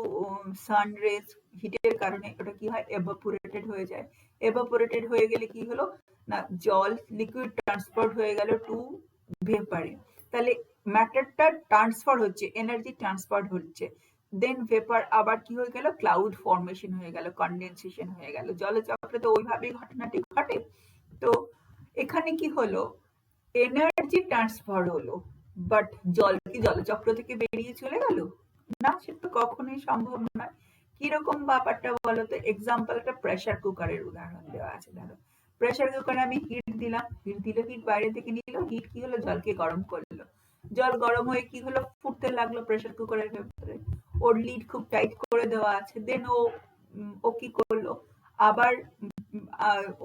Speaker 1: সান রেজ, হিটের কারণে ওটা কি হয়? এভাপোরেটেড হয়ে যায়। এভাপোরেটেড হয়ে গেলে কি হলো? না, জল, লিকুইড ট্রান্সফার হয়ে গেল টু ভেপারে। তাহলে ম্যাটারটা ট্রান্সফার হচ্ছে, এনার্জি ট্রান্সফার হচ্ছে, দেন ভেপার আবার কি হয়ে গেল? ক্লাউড ফর্মেশন হয়ে গেল, কনডেনসেশন হয়ে গেল। জলচক্রে তো ওইভাবেই ঘটনাটি ঘটে। তো এখানে কি হলো? এনার্জি ট্রান্সফার হলো, বাট জল কি জলচক্র থেকে বেরিয়ে চলে গেল? না, সেটা তো কখনোই সম্ভব নয়। কিরকম ব্যাপারটা বলতো? এক্সাম্পল, একটা প্রেসার কুকারের উদাহরণ দেওয়া আছে। ধরো, প্রেসার কুকারে আমি হিট দিলাম, হিট দিলে হিট বাইরে থেকে নিল, হিট কি হলো? জলকে গরম করলো, জল গরম হয়ে কি হলো? ফুটতে লাগলো প্রেসার কুকারের ভেতরে। ওর লিড খুব টাইট করে দেওয়া আছে, দেন ও কি করলো? আবার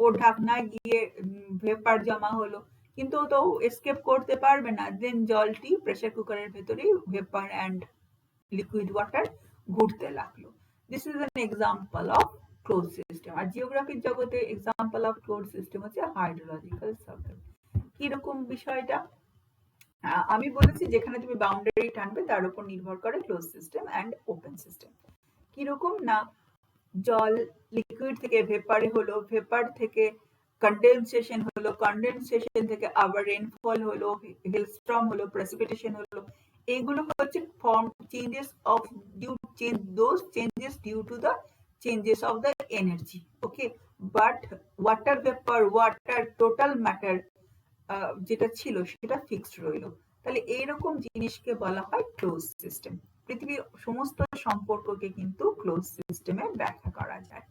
Speaker 1: ওর ঢাকনায় গিয়ে ভেপার জমা হলো, কিন্তু ও তো এসকেপ করতে পারবে না। দেন জলটি প্রেসার কুকারের ভেতরেই ভেপার অ্যান্ড লিকুইড ওয়াটার ঘুরতে লাগলো। This is an example of close system. আর জিওগ্রাফির জগতে এক্সাম্পল অফ ক্লোজ সিস্টেম হচ্ছে হাইড্রোলজিক্যাল সার্কেল। কিরকম বিষয়টা? আমি বলেছি যেখানে তুমি বাউন্ডারি টানবে তার উপর নির্ভর করে close system and open system. কিরকম না, জল লিকুইড থেকে ভেপারে হলো, ভেপার থেকে কন্ডেনসেশন হলো, কন্ডেনসেশন থেকে আবার রেনফল হলো, হেলস্টর্ম হলো, প্রেসিপিটেশন হলো। এগুলো হচ্ছে form changes of due change those changes due to the changes of the energy. Okay, but water vapour, water total matter যেটা ছিল সেটা ফিক্সড রইল। তাহলে এইরকম জিনিসকে বলা হয় ক্লোজ সিস্টেম। পৃথিবীর সমস্ত সম্পর্ককে কিন্তু ক্লোজ সিস্টেমে ব্যাখ্যা করা যায়।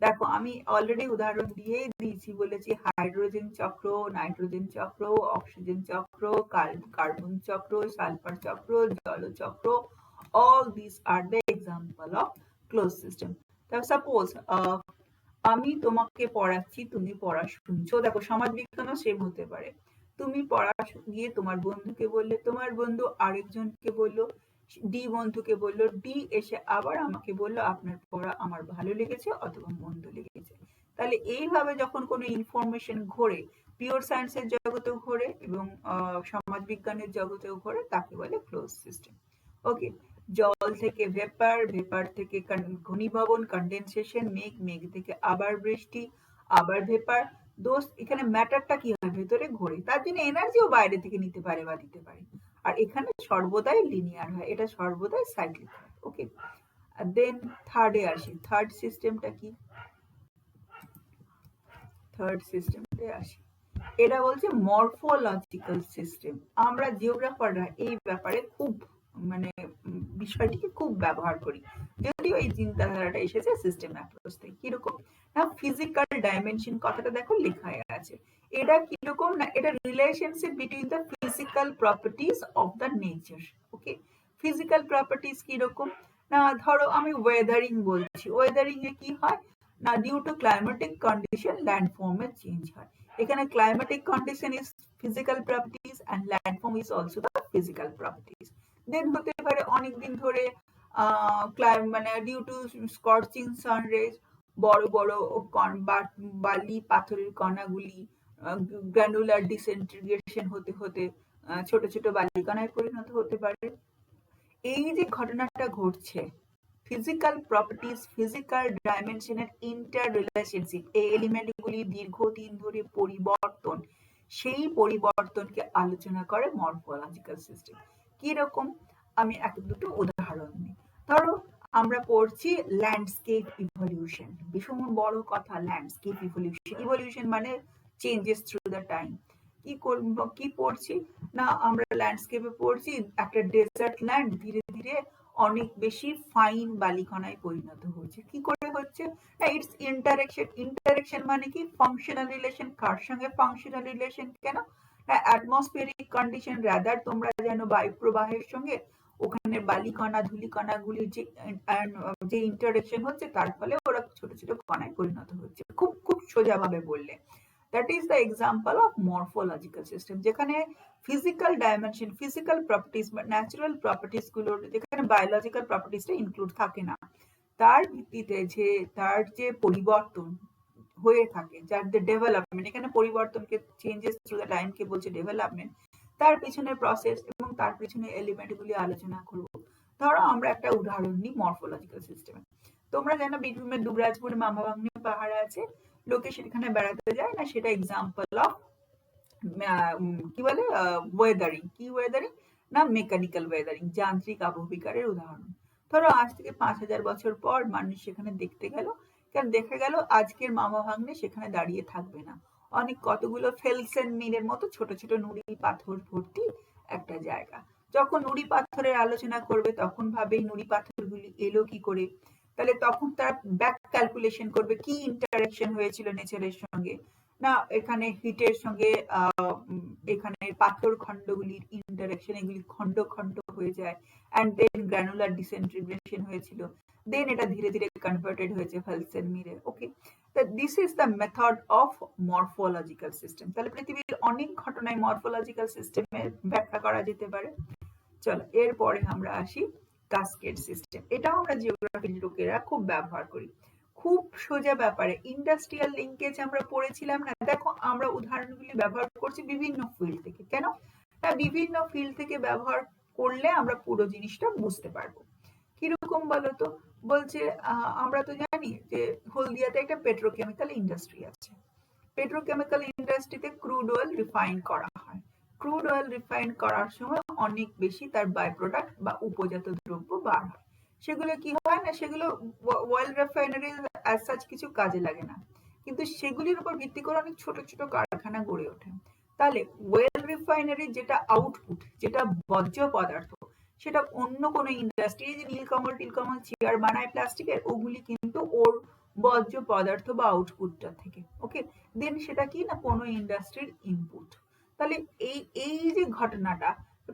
Speaker 1: দেখো আমি অলরেডি উদাহরণ দিয়ে দিয়েছি, বলেছি হাইড্রোজেন চক্র, নাইট্রোজেন চক্র, অক্সিজেন চক্র, কার্বন চক্র, সালফার চক্র, জলচক্র, all these are the example of closed system. Suppose আমি তোমাকে পড়াচ্ছি, তুমি পড়া শুনছো। দেখো সমাজ বিজ্ঞানও সেম হতে পারে। তুমি পড়া গিয়ে তোমার বন্ধুকে বললে, তোমার বন্ধু আরেকজনকে বললো, ডি বন্ধুকে বললো, ডি এসে আবার আমাকে বললো আপনার পড়া আমার ভালো লেগেছে অথবা মন্দ লেগেছে। তাহলে এইভাবে যখন কোনো ইনফরমেশন ঘোরে, পিওর সায়েন্সের জগতেও ঘোরে এবং সমাজ বিজ্ঞানের জগতেও ঘোরে, তাকে বলে ক্লোজ সিস্টেম। ওকে, জল থেকে ভেপার, ভেপার থেকে ঘনীভবন, কন্ডেনসেশন, মেঘ, মেঘ থেকে আবার বৃষ্টি, আবার ভেপার। দোষ এখানে ম্যাটারটা কি হয়, ভেতরে ঘোরে, তার জন্য এনার্জিও বাইরে থেকে নিতে পারে বা দিতে পারে। আর এখানে সর্বদাই লিনিয়ার হয়, এটা সর্বদাই সাইক্লিক হয়। ওকে, দেন থার্ডে আসি। থার্ড সিস্টেমটা কি? থার্ড সিস্টেমে আসি, এটা বলছে মরফোলজিক্যাল সিস্টেম। আমরা জিওগ্রাফাররা এই ব্যাপারে খুব মানে বিষয়টিকে খুব ব্যবহার করি, যদিও এই চিন্তাধারাটা এসেছে সিস্টেম অ্যাপ্রোচ থেকে। কিরকম না, ফিজিক্যাল ডাইমেনশন কথাটা দেখো লেখা আছে। এটা কিরকম না, এটা relationship between the physical properties of the nature. Okay, physical properties কিরকম না, ধরো আমি ওয়েদারিং বলছি, ওয়েদারিং এ কি হয় না, ডিউ টু ক্লাইমেটিক কন্ডিশন ল্যান্ডফর্মের চেঞ্জ হয়। এখানে climatic condition is physical properties and landform is also the physical properties. Then হতে পারে অনেকদিন ধরে মানে ডিউ টু স্কর্চিং সানরেজ বড় বড় বালি পাথরের কণাগুলি গ্র্যানুলার ডিসইন্টিগ্রেশন হতে হতে ছোট ছোট বালিকণায় পরিণত হতে পারে। এই যে ঘটনাটা ঘটছে, ফিজিক্যাল প্রপার্টিজ, ফিজিক্যাল ডাইমেনশনের ইন্টার রিলেশনশিপ, এই এলিমেন্টগুলি দীর্ঘদিন ধরে পরিবর্তন, সেই পরিবর্তনকে আলোচনা করে মরফোলজিক্যাল সিস্টেম। কিরকম, আমি এক দুটো উদাহরণ নিই। ধরো আমরা পড়ছি ল্যান্ডস্কেপ ইভলিউশন, ভীষণ বড় কথা। ল্যান্ডস্কেপ ইভলিউশন, ইভলিউশন মানে চেঞ্জেস থ্রু দ্য টাইম। কি পড়ছি না, আমরা ল্যান্ডস্কেপে পড়ছি একটা ডেজার্ট ল্যান্ড ধীরে ধীরে অনেক বেশি ফাইন বালিকণায় পরিণত হচ্ছে। কি করে হচ্ছে না, ইটস ইন্টারেকশন। ইন্টারেকশন মানে কি, ফাংশনাল রিলেশন। কার সঙ্গে ফাংশনাল রিলেশন? কেন না, অ্যাটমসফিয়ারিক কন্ডিশন, রাদার তোমরা জানো বায়ু প্রবাহের সঙ্গে ওখানে বালিকণা ধূলিকণাগুলির যে ইন্টারেকশন হচ্ছে, তার ফলে ওরা ছোট ছোট কণায় পরিণত হচ্ছে। খুব খুব সোজাভাবে বললে that is the example of morphological system, যেখানে physical dimension, physical properties বা natural properties গুলোর, যেখানে biological properties টা include থাকে না, তার ভিত্তিতে যে তার যে পরিবর্তন হয়ে থাকে, যার যে ডেভেলপমেন্ট, এখানে পরিবর্তনকে চেঞ্জেস থ্রু দ্য টাইম কে বলছে ডেভেলপমেন্ট, তার পিছনে প্রসেস এবং তার পিছনে এলিমেন্ট গুলি আলোচনা করব। ধরো আমরা একটা উদাহরণ নিই মরফোলজিক্যাল সিস্টেমে। তোমরা জানো বীরভূমের দুবরাজপুরে মামাভাগ্নে পাহাড় আছে, লোকে সেখানে বেড়াতে যায় না, সেটা এক্সাম্পল অফ কি বলে ওয়েদারিং। কি ওয়েদারিং না, মেকানিক্যাল ওয়েদারিং, যান্ত্রিক আবহবিকারের উদাহরণ। ধরো আজ থেকে 5000 বছর পর মানুষ সেখানে দেখতে গেল, কারণ দেখা গেল আজকের মামাভাগ্নে সেখানে দাঁড়িয়ে থাকবে না, অনেক কতগুলো ফেলসেন মিলের মতো ছোট ছোট নুড়ি পাথর ভর্তি একটা জায়গা। যখন নুড়ি পাথরের আলোচনা করবে তখন ভাবে নুড়ি পাথরগুলি এলো কি করে, তাহলে তখন তারা ব্যাক ক্যালকুলেশন করবে কি ইন্টারেকশন হয়েছিল নেচারের সঙ্গে। না এখানে হিটের সঙ্গে এখানে পাথর খণ্ডগুলির ইন্টারেকশন, এগুলি খণ্ড খণ্ড হয়ে যায়, অ্যান্ড দেন গ্র্যানুলার ডিসইন্টিগ্রেশন হয়েছিল, দেন এটা ধীরে ধীরে কনভার্টেড হয়েছে ফেলসেন মিলে। Okay, this is the method of morphological system. তাহলে পৃথিবীর অনেক ঘটনায় মরফোলজিক্যাল সিস্টেমের ব্যাখ্যা করা যেতে পারে। চলো এরপরে আমরা আসি কাসকেড সিস্টেম, এটাও আমরা জিওগ্রাফির লোকেরা খুব ব্যবহার করি। খুব সোজা ব্যাপারে ইন্ডাস্ট্রিয়াল লিঙ্কেজ আমরা পড়েছিলাম না, দেখো আমরা উদাহরণগুলি ব্যবহার করছি বিভিন্ন ফিল্ড থেকে। কেন? বিভিন্ন ফিল্ড থেকে ব্যবহার করলে আমরা পুরো জিনিসটা বুঝতে পারবো। কিরকম বলতো? বলছে আমরা তো জানি যে হলদিয়াতে একটা পেট্রোকেমিক্যাল ইন্ডাস্ট্রি আছে। পেট্রোকেমিক্যাল ইন্ডাস্ট্রিতে ক্রুড অয়েল রিফাইন করা হয়। ক্রুড অয়েল রিফাইন করার সময় অনেক বেশি তার বাই প্রোডাক্ট বা উপজাত দ্রব্য বার হয়। সেগুলো কি হয় না, সেগুলো অয়েল রিফাইনারি অ্যাজ সাচ কিছু কাজে লাগে না, কিন্তু সেগুলির উপর ভিত্তি করে অনেক ছোট ছোট কারখানা গড়ে ওঠে। তাহলে ওয়েল রিফাইনারি যেটা আউটপুট, যেটা বর্জ্য পদার্থ, সেটা অন্য কোনো ইন্ডাস্ট্রি, যে নীলকমল টিলকমল চেয়ার বানায় প্লাস্টিকের, ওগুলি কিন্তু ওর বর্জ্য পদার্থ বা আউটপুটটা থেকে। ওকে, দেন সেটা কি না কোনো ইন্ডাস্ট্রির ইনপুট। তাহলে এই যে ঘটনাটা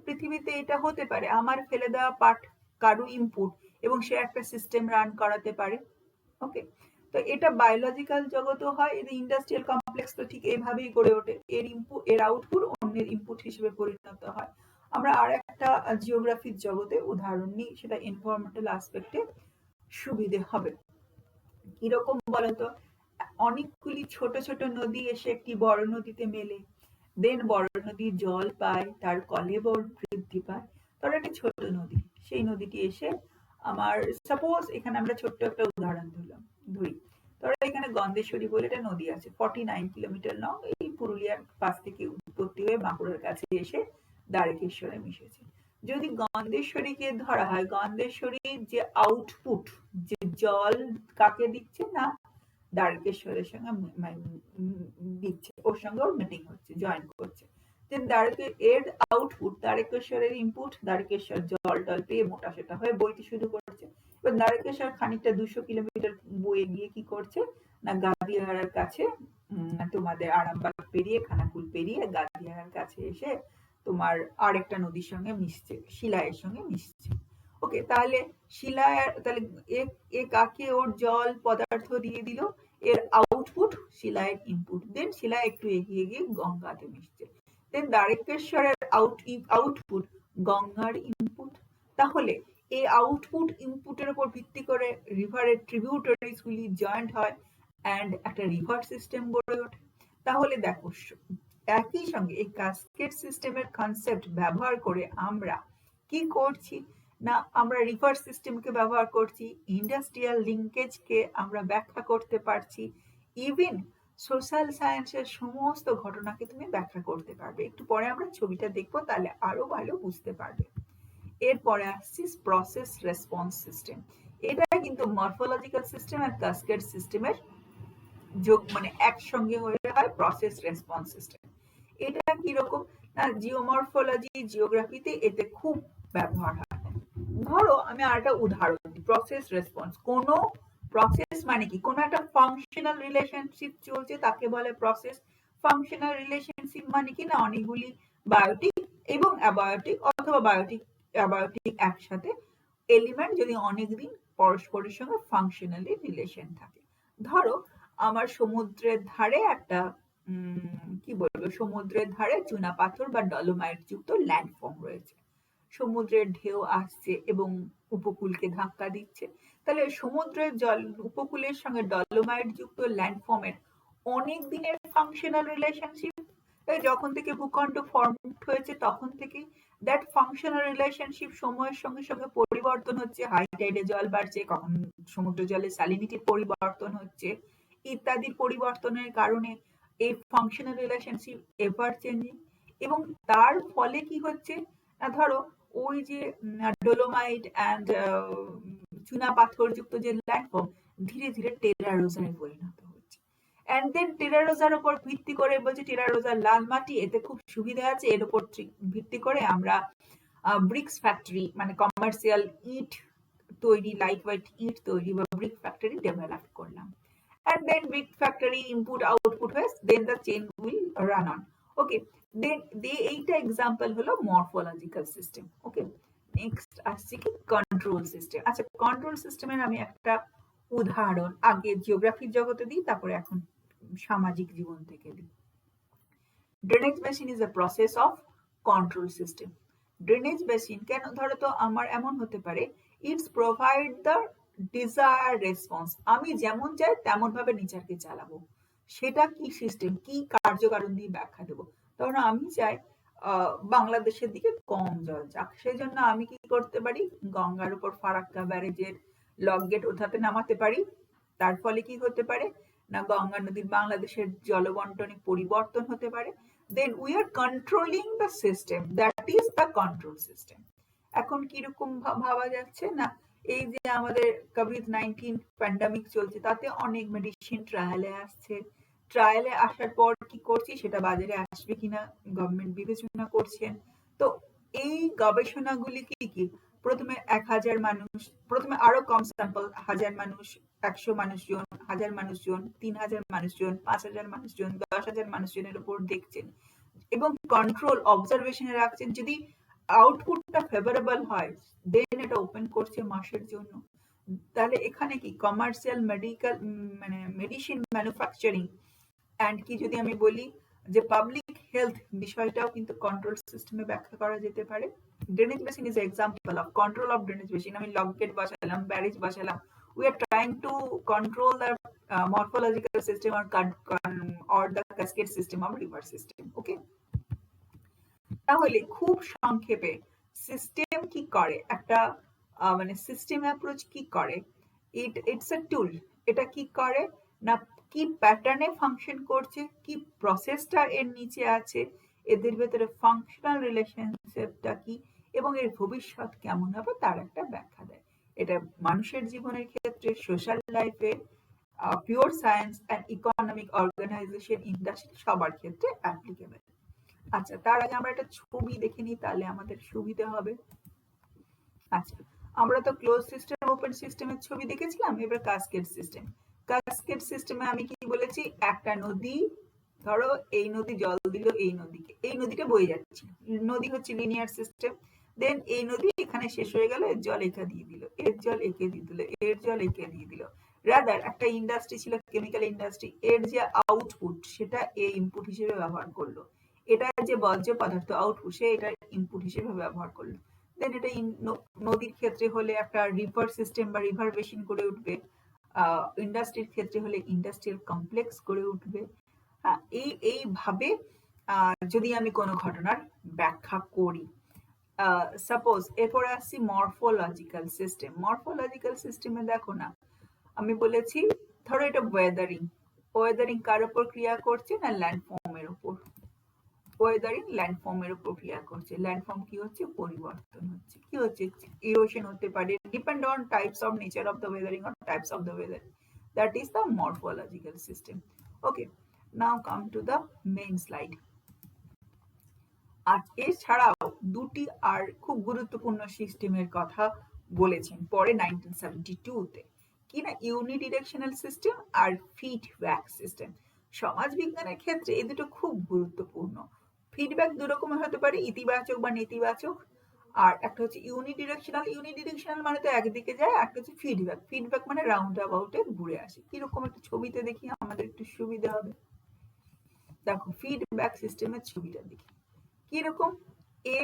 Speaker 1: পৃথিবীতে এটা হতে পারে, আমার ফেলে দেওয়া পাট কারো ইনপুট এবং সে একটা সিস্টেম রান করাতে পারে। ওকে, তো এটা বায়োলজিক্যাল জগতেও হয়, ইন্ডাস্ট্রিয়াল কমপ্লেক্স তো ঠিক এইভাবেই গড়ে ওঠে, এর ইনপুট এর আউটপুট অন্যের ইনপুট হিসেবে পরিণত হয়। আমরা আর একটা জিওগ্রাফির জগতে উদাহরণ নিই, সেটা এনভায়রনমেন্টাল আসপেক্টে সুবিধে হবে। কিরকম বলতো? অনেকগুলি ছোট ছোট নদী এসে একটি বড় নদীতে মেলে, দেন বড় নদীর জল পায়, তার কলেবর বৃদ্ধি পায়। ধরো একটা ছোট নদী, সেই নদীটি এসে আমার, সাপোজ এখানে আমরা ছোট্ট একটা উদাহরণ ধরি, ধরো এখানে গন্ধেশ্বরী বলে একটা নদী আছে, 49 কিলোমিটার লং, এই পুরুলিয়ার পাশ থেকে উৎপত্তি হয়ে বাঁকুড়ার কাছে এসে দ্বারকেশ্বরে মিশেছে। যদি গন্ধেশ্বরীকে ধরা হয়, গন্ধেশ্বরীর যে আউটপুট, যে জল কাকে দিচ্ছে না, দ্বারকেশ্বরের সঙ্গে দিচ্ছে, ওর সঙ্গে ওর মিটিং হচ্ছে, জয়েন করছে। এর আউটপুট দ্বারকেশ্বরের ইনপুট, দ্বারকেশ্বর জল টল পেয়ে মোটা সেটা হয়ে বইতে শুরু করছে। এবার দ্বারকেশ্বর খানিকটা 200 কিলোমিটার বয়ে গিয়ে কি করছে না, গাদিয়াহারার কাছে, তোমাদের আরামবাগ পেরিয়ে খানাকুল পেরিয়ে গাদিয়াহারার কাছে এসে তোমার আরেকটা নদীর সঙ্গে মিশছে, শিলায়ের সঙ্গে মিশছে। ওকে, তাহলে শিলায়, তাহলে এ কাকে ওর জল পদার্থ দিয়ে দিল, এর আউটপুট শিলায়ের ইনপুট, দেন শিলা একটু এগিয়ে গিয়ে গঙ্গাতে মিশছে, দেন দ্বারকেশ্বরের আউটপুট গঙ্গার ইনপুট। তাহলে এই আউটপুট ইনপুটের উপর ভিত্তি করে রিভারের ট্রিবিউটারিজ গুলি জয়েন্ট হয় অ্যান্ড একটা রিভার সিস্টেম গড়ে ওঠে। তাহলে দেখো, একই সঙ্গে এই ক্যাসকেড সিস্টেমের কনসেপ্ট ব্যবহার করে আমরা কি করছি না, আমরা রিভার সিস্টেমকে ব্যবহার করছি, ইন্ডাস্ট্রিয়াল লিঙ্কেজকে আমরা ব্যাখ্যা করতে পারছি, ইভেন সোশ্যাল সায়েন্সের সমস্ত ঘটনাকে তুমি ব্যাখ্যা করতে পারবে। একটু পরে আমরা ছবিটা দেখবো, তাহলে আরো ভালো বুঝতে পারবে। এরপরে আসছি প্রসেস রেসপন্স সিস্টেম। এটা কিন্তু মরফোলজিক্যাল সিস্টেম আর ক্যাসকেড সিস্টেমের যোগ, মানে একসঙ্গে হয়ে হয় প্রসেস রেসপন্স সিস্টেম। এটা কিরকম না, জিওমরফোলজি জিওগ্রাফিতে এতে খুব ব্যবহার হয়। ধরো আমি আরেকটা উদাহরণ দিই, প্রসেস রেসপন্স। কোন প্রসেস মানে কি, কোন একটা ফাংশনাল রিলেশনশিপ চলছে, তাকে বলে প্রসেস। ফাংশনাল রিলেশনশিপ মানে কি না, অনেকগুলি বায়োটিক এবং অ্যাবায়োটিক অথবা বায়োটিক অ্যাবায়োটিক একসাথে এলিমেন্ট যদি অনেকদিন পরস্পরের সঙ্গে ফাংশনালি রিলেশন থাকে। ধরো আমার সমুদ্রের ধারে একটা কি বলবো, সমুদ্রের ধারে চুনা পাথর বা ডলোমাইট যুক্ত ল্যান্ডফর্ম রয়েছে। সমুদ্রের ঢেউ আসছে এবং উপকূলকে ধাক্কা দিচ্ছে। তাহলে সমুদ্রের জল উপকূলের সঙ্গে ডলোমাইট যুক্ত ল্যান্ডফর্মের অনেক দিনের ফাংশনাল রিলেশনশিপ, যখন থেকে ভূখণ্ড ফর্ম হয়েছে তখন থেকে দ্যাট ফাংশনাল রিলেশনশিপ সময়ের সঙ্গে সঙ্গে পরিবর্তন হচ্ছে, হাই টাইডে জল বাড়ছে, কখন সমুদ্র জলে স্যালিনিটির পরিবর্তন হচ্ছে, ইত্যাদির পরিবর্তনের কারণে এই ফাংশনাল রিলেশনশিপ এভার চেঞ্জিং। এবং তার ফলে কি হচ্ছে না, ধরো ওই যে ডোলোমাইট অ্যান্ড চুনা পাথর যুক্ত যে ল্যান্ডফর্ম ধীরে ধীরে টেরারোজায় পরিণত হচ্ছে। অ্যান্ড দেন টেরারোজার উপর ভিত্তি করে বলছে টেরারোজার লাল মাটি, এতে খুব সুবিধা আছে, এর উপর ভিত্তি করে আমরা ব্রিক্স ফ্যাক্টরি, মানে কমার্শিয়াল ইট তৈরি, লাইট ওয়েট ইট তৈরি বা ব্রিক ফ্যাক্টরি ডেভেলপ করলাম। And then brick factory input output হয়, then the chain will run on. Okay, then এইটা এক্সাম্পল হলো মরফোলজিক্যাল সিস্টেম। ওকে, নেক্সট আসছে কি কন্ট্রোল সিস্টেম। আচ্ছা, কন্ট্রোল সিস্টেমের আমি একটা উদাহরণ আগে জিওগ্রাফির জগতে দিই, তারপরে এখন সামাজিক জীবন থেকে দিই। Drainage machine is a process of control system. Drainage machine কেন, ধরো তো আমার এমন হতে পারে it's provide the desire response. আমি যেমন চাই তেমন ভাবে নেচারকে চালাবো। সেটা কি সিস্টেম, কি কার্যকারণ দিয়ে ব্যাখ্যা দেবো। ধরুন আমি চাই বাংলাদেশের দিকে কম জল যাক, সেই জন্য আমি কি করতে পারি, গঙ্গার উপর ফারাক্কা ব্যারেজের লক গেট ওঠাতে নামাতে পারি। তার ফলে কি হতে পারে না, গঙ্গা নদীর বাংলাদেশের জলবন্টনে পরিবর্তন হতে পারে। Then we are controlling the system, that is the control system. এখন কিরকম ভাবা যাচ্ছে না, এই যে আমাদের কোভিড-19 প্যান্ডামিক চলছে, তাতে অনেক মেডিসিন ট্রায়ালে আসছে। ট্রায়ালে আসার পর কি করছি, সেটা বাজারে আসবে কিনা গভর্নমেন্ট বিবেচনা করছেন। তো এই গবেষণাগুলি কি কি, প্রথমে 1000 মানুষ, প্রথমে আরো কম স্যাম্পল, 1000 মানুষ, 100 মানুষজন, 1000 মানুষজন, 3000 মানুষজন, 5000 মানুষজন, 10,000 মানুষজনের উপর দেখছেন এবং কন্ট্রোল অবজারভেশনে রাখছেন। যদি আউটপুটটা ফেভারেবল হয়, দেন এটা ওপেন করছে মাসের জন্য। তাহলে এখানে কি কমার্শিয়াল মেডিকেল মানে মেডিসিন ম্যানুফ্যাকচারিং অ্যান্ড কি যদি আমি বলি যে পাবলিক হেলথ বিষয়টাও কিন্তু কন্ট্রোল সিস্টেমে ব্যাখ্যা করা যেতে পারে। Drainage basin is example of control of drainage basin. আমি লক গেট বসালাম, ব্যারেজ বসালাম, we are trying to control the morphological system or the cascade system of river system. Okay, তাহলে খুব সংক্ষেপে সিস্টেম কি করে, একটা মানে সিস্টেম অ্যাপ্রোচ কি করে, ইটস এ টুল। এটা কি করে না, কি প্যাটার্নে ফাংশন করছে, কি প্রসেসটা এর নিচে আছে, এদের ভেতরে ফাংশনাল রিলেশনশিপটা কি এবং এর ভবিষ্যৎ কেমন হবে তার একটা ব্যাখ্যা দেয়। এটা মানুষের জীবনের ক্ষেত্রে, সোশ্যাল লাইফে, pure science and economic organisation, industry সবার ক্ষেত্রে অ্যাপ্লিকেবল। আচ্ছা, তার আগে আমরা একটা ছবি দেখে নিই, তাহলে আমাদের সুবিধা হবে। আচ্ছা, আমরা তো ক্লোজ সিস্টেম ওপেন সিস্টেমের ছবি দেখেছিলাম, এবার কাসকেড সিস্টেম। কাসকেড সিস্টেমে আমি কি বলেছি, একটা নদী, ধরো এই নদী জল দিল এই নদীকে, এই নদীটা বয়ে যাচ্ছে, নদী হচ্ছে লিনিয়ার সিস্টেম। দেন এই নদী এখানে শেষ হয়ে গেল, এর জল একে দিয়ে দিল, এর জল একে দিয়ে দিল, এর জল একে দিয়ে দিল। রাদার একটা ইন্ডাস্ট্রি ছিল, কেমিক্যাল ইন্ডাস্ট্রি, এর যে আউটপুট সেটা এ ইনপুট হিসেবে ব্যবহার করলো, এটা যে বর্জ্য পদার্থ আউটপুট সে এটা ইনপুট হিসেবে ব্যবহার করলো। দেন এটা নদীর ক্ষেত্রে হলে একটা রিভার সিস্টেম বা রিভার বেসিন গড়ে উঠবে, ইন্ডাস্ট্রির ক্ষেত্রে হলে ইন্ডাস্ট্রিয়াল কমপ্লেক্স গড়ে উঠবে। এইভাবে যদি আমি কোনো ঘটনার ব্যাখ্যা করি, সাপোজ এরপরে আসছি মরফোলজিক্যাল সিস্টেম। মরফোলজিক্যাল সিস্টেমে দেখো না, আমি বলেছি ধরো এটা ওয়েদারিং, ওয়েদারিং কার উপর ক্রিয়া করছে না, ল্যান্ডফর্মের উপর। ওয়েদারিং ল্যান্ডফর্মের উপর ক্রিয়া করছে, ল্যান্ডফর্ম কি হচ্ছে, পরিবর্তন হচ্ছে, কি হচ্ছে, ইরোশন হতে পারে, depend on types of nature of the weathering or types of the weather, that is the morphological system. Okay, now come to the main slide. আর এছাড়াও দুটি আর খুব গুরুত্বপূর্ণ সিস্টেমের কথা বলেছেন পরে 1972-তে, কি না, ইউনিডিরেকশনাল সিস্টেম আর ফিডব্যাক সিস্টেম। সমাজ বিজ্ঞানের ক্ষেত্রে এই দুটো খুব গুরুত্বপূর্ণ। ফিডব্যাক দু রকমের হতে পারে, ইতিবাচক বা নেতিবাচক। আর একটা হচ্ছে ইউনিডিরেকশনাল, ইউনিডিরেকশনাল মানে তো একদিকে যায়, একটা হচ্ছে ফিডব্যাক, ফিডব্যাক মানে রাউন্ড অ্যাবাউটে ঘুরে আসে। কিরকম একটা ছবিতে দেখি আমাদের একটু সুবিধা হবে। দেখো ফিডব্যাক সিস্টেমের ছবিটা দেখি কিরকম, এ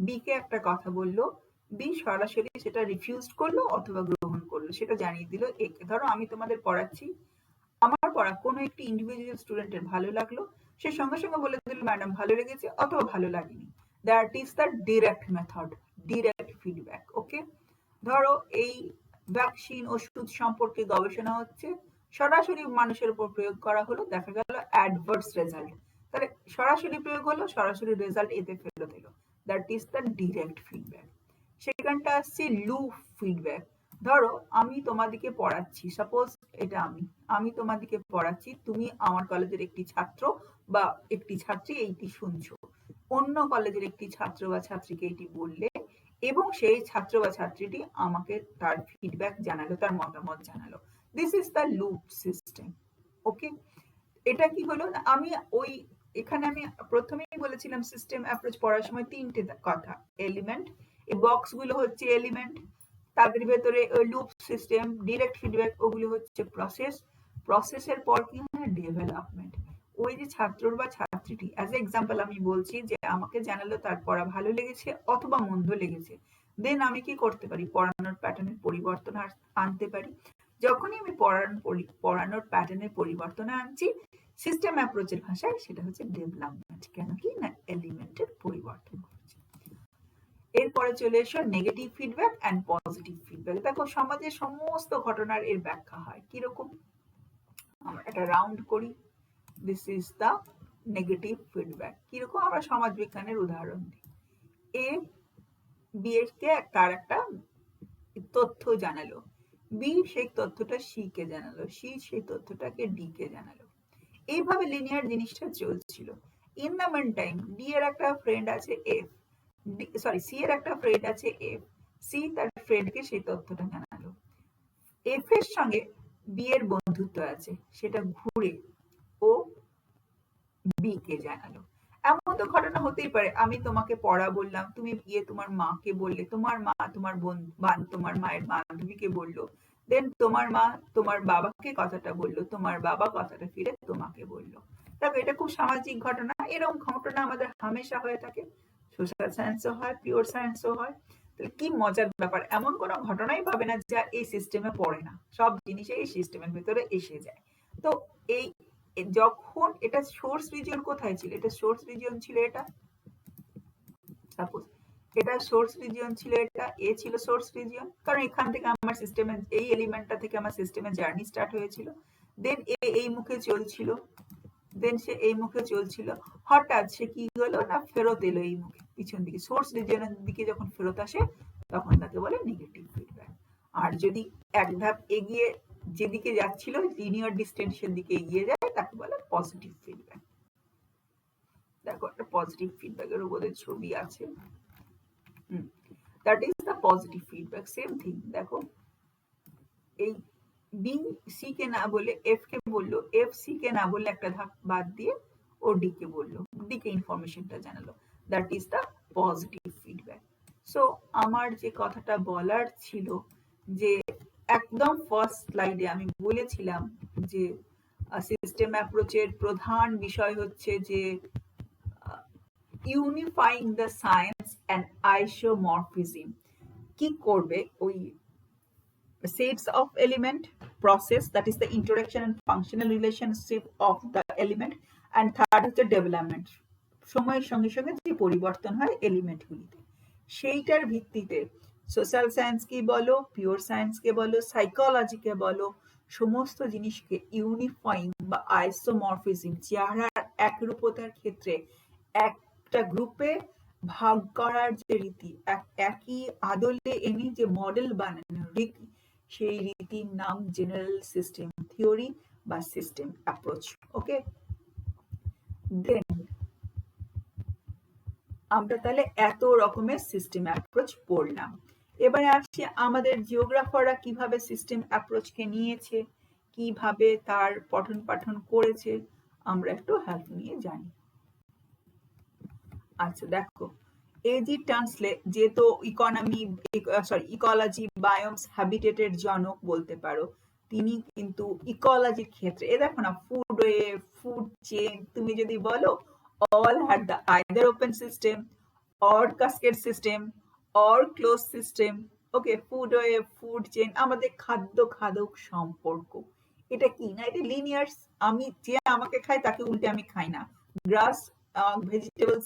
Speaker 1: বি কে একটা কথা বললো, বি সরাসরি সেটা রিফিউজ করলো অথবা গ্রহণ করলো, সেটা জানিয়ে দিল এ কে। ধরো আমি তোমাদের পড়াচ্ছি, আমার পড়া কোনো একটি ইন্ডিভিজুয়াল স্টুডেন্টের ভালো লাগলো, সে সঙ্গে সঙ্গে বলে দিল ম্যাডাম ভালো লেগেছে অথবা ভালো লাগেনি। That is the direct method, direct feedback. Okay, ধরো এই ভ্যাকসিন ওষুধ সম্পর্কে গবেষণা হচ্ছে, সরাসরি মানুষের উপর প্রয়োগ করা হলো, দেখা গেল অ্যাডভার্স রেজাল্ট, তাহলে সরাসরি প্রয়োগ হলো, সরাসরি রেজাল্ট এতে ফেরত এলো, that is the direct feedback. সেখানটা আসছে লুপ ফিডব্যাক। ধরো আমি তোমাদিকে পড়াচ্ছি, সাপোজ এটা আমি তোমাদিকে পড়াচ্ছি, তুমি আমার কলেজের একটি ছাত্র বা একটি ছাত্রী এইটি শুনছো, অন্য কলেজের একটি ছাত্র বা ছাত্রীকে এটি বললে এবং সেই ছাত্র বা ছাত্রীটি আমাকে তার ফিডব্যাক জানালো, তার মতামত জানালো। This is the loop system. Okay, এটা কি হলো না, আমি ওই এখানে আমি প্রথমেই বলেছিলাম সিস্টেম অ্যাপ্রোচ পড়ার সময় তিনটে কথা, এলিমেন্ট, এই বক্স গুলো হচ্ছে এলিমেন্ট, তাদের ভেতরে ওই লুপ সিস্টেম, ডিরেক্ট ফিডব্যাক, ওগুলো হচ্ছে প্রসেস, প্রসেসের পর কি হয় ডেভেলপমেন্ট। ওই যে ছাত্র বা ছাত্রীটি, অ্যাজ এ এক্সাম্পল আমি বলছি যে আমাকে জানালো তার পড়া ভালো লেগেছে অথবা মন্দ লেগেছে, দেন আমি কি করতে পারি, পড়ানোর প্যাটার্নের পরিবর্তন আনতে পারি। যখনই আমি পড়ানোর প্যাটার্নের পরিবর্তন আনছি, সিস্টেম অ্যাপ্রোচের ভাষায় সেটা হচ্ছে ডেভেলপমেন্ট। কেন কি না, এলিমেন্টের পরিবর্তন করছে। এরপরে চলে এসো negative feedback and positive feedback. দেখো সমাজের সমস্ত ঘটনার এর ব্যাখ্যা হয় কিরকম, আমরা একটা রাউন্ড করি। This is the negative feedback. কিরকম, আমরা সমাজ বিজ্ঞানের উদাহরণ দিই। এ বি কে তার একটা তথ্য জানালো, বি সেই তথ্যটা সি কে জানালো, সি সেই তথ্যটাকে ডি কে জানালো। এইভাবে লিনিয়ার জিনিসটা চলছিল। In the meantime D এর একটা ফ্রেন্ড আছে এফ, সি এর একটা ফ্রেন্ড আছে এফ, সি তার ফ্রেন্ডকে সেই তথ্যটা জানালো। এফ এর সঙ্গে বি এর বন্ধুত্ব আছে, সেটা ঘুরে ও বি কে জানালো। এমন তো ঘটনা হতেই পারে, আমি তোমাকে পড়া বললাম, তুমি গিয়ে তোমার মাকে বললে, তোমার মা তোমার মায়ের বান্ধবীকে বললো, দেন তোমার মা তোমার বাবাকে কথাটা বললো, তোমার বাবা কথাটা ফিরে তোমাকে বললো। দেখো এটা খুব সামাজিক ঘটনা, এরকম ঘটনা আমাদের হামেশা হয়ে থাকে। সোশ্যাল সায়েন্সও হয়, পিওর সায়েন্সও হয়। কি মজার ব্যাপার, এমন কোনো ঘটনাই পাবে না যা এই সিস্টেমে পড়ে না, সব জিনিসই এই সিস্টেমের ভেতরে এসে যায়। তো এই যখন এটা সোর্স রিজিয়ন কোথায় ছিল, এটা সোর্স রিজিয়ন ছিল, এটা সাপোজ এটা সোর্স রিজিয়ন ছিল, এটা এ ছিল সোর্স রিজিয়ন, কারণ এখান থেকে আমার সিস্টেমে এই এলিমেন্টটা থেকে আমার সিস্টেমে জার্নি স্টার্ট হয়েছিল। দেন এ এই মুখে চলছিল, দেন সে এই মুখে চলছিল, হঠাৎ সে কি হলো না, ফেরত এলো এই মুখে পিছন দিকে, সোর্স রিজিয়নের দিকে যখন ফেরত আসে তখন তাকে বলে নেগেটিভ ফিডব্যাক। আর যদি এক ধাপ এগিয়ে যেদিকে যাচ্ছিল লিনিয়ার ডিস্টেন্সের দিকে এগিয়ে যায় তাকে বলে পজিটিভ ফিডব্যাক। দেখো একটা পজিটিভ ফিডব্যাকের উপরে ছবি আছে, that is the positive feedback. Same thing, দেখো এই বি সি কে না বলে এফ কে বললো, এফ সি কে না বললে একটা ধাপ বাদ দিয়ে ও ডি কে বললো, ডি কে ইনফরমেশনটা জানালো, that is the positive feedback. So আমার যে কথাটা বলার ছিল, যে একদম ফার্স্ট স্লাইডে আমি বলেছিলাম যে সিস্টেম অ্যাপ্রোচের প্রধান বিষয় হচ্ছে যে unifying the science and isomorphism. কি করবে, ওই sets of element process, that is the interaction and functional relationship of the element, and third হচ্ছে development, সময়ের সঙ্গে সঙ্গে যে পরিবর্তন হয় এলিমেন্টগুলিতে, সেইটার ভিত্তিতে সোশ্যাল সায়েন্সকে বলো, পিওর সায়েন্সকে বলো, সাইকোলজিকে বলো, সমস্ত জিনিসকে ইউনিফাইং বা আইসোমরফিজম, চেহারার একরূপতার ক্ষেত্রে একটা গ্রুপে ভাগ করার যে রীতি, একই আদলে এনে যে মডেল বানানোর রীতি, সেই রীতির নাম জেনারেল সিস্টেম থিওরি বা সিস্টেম অ্যাপ্রোচ। ওকে, দেন আমরা তাহলে এত রকমের সিস্টেম অ্যাপ্রোচ পড়লাম। এবারে আসছি আমাদের জিওগ্রাফাররা কিভাবে সিস্টেম অ্যাপ্রোচকে নিয়েছে, কিভাবে তার পঠন পাঠন করেছে, আমরা একটু হেল্প নিয়ে জানি। আচ্ছা দেখো, এজি টান্সলে যেহেতু ইকোলজি বায়োমস হ্যাবিটেটের জনক বলতে পারো, তিনি কিন্তু ইকোলজির ক্ষেত্রে এ দেখো না, ফুড ওয়েভ, ফুড চেইন, তুমি যদি বলো all had the either open system or cascade system or closed system. Okay, food wave, food chain, আমাদের খাদ্য খাদক সম্পর্ক, এটা কি না, এটা লিনিয়ার। আমি যে আমাকে খাই তাকে উল্টে আমি খাই না। গ্রাস ভেজিটেবলস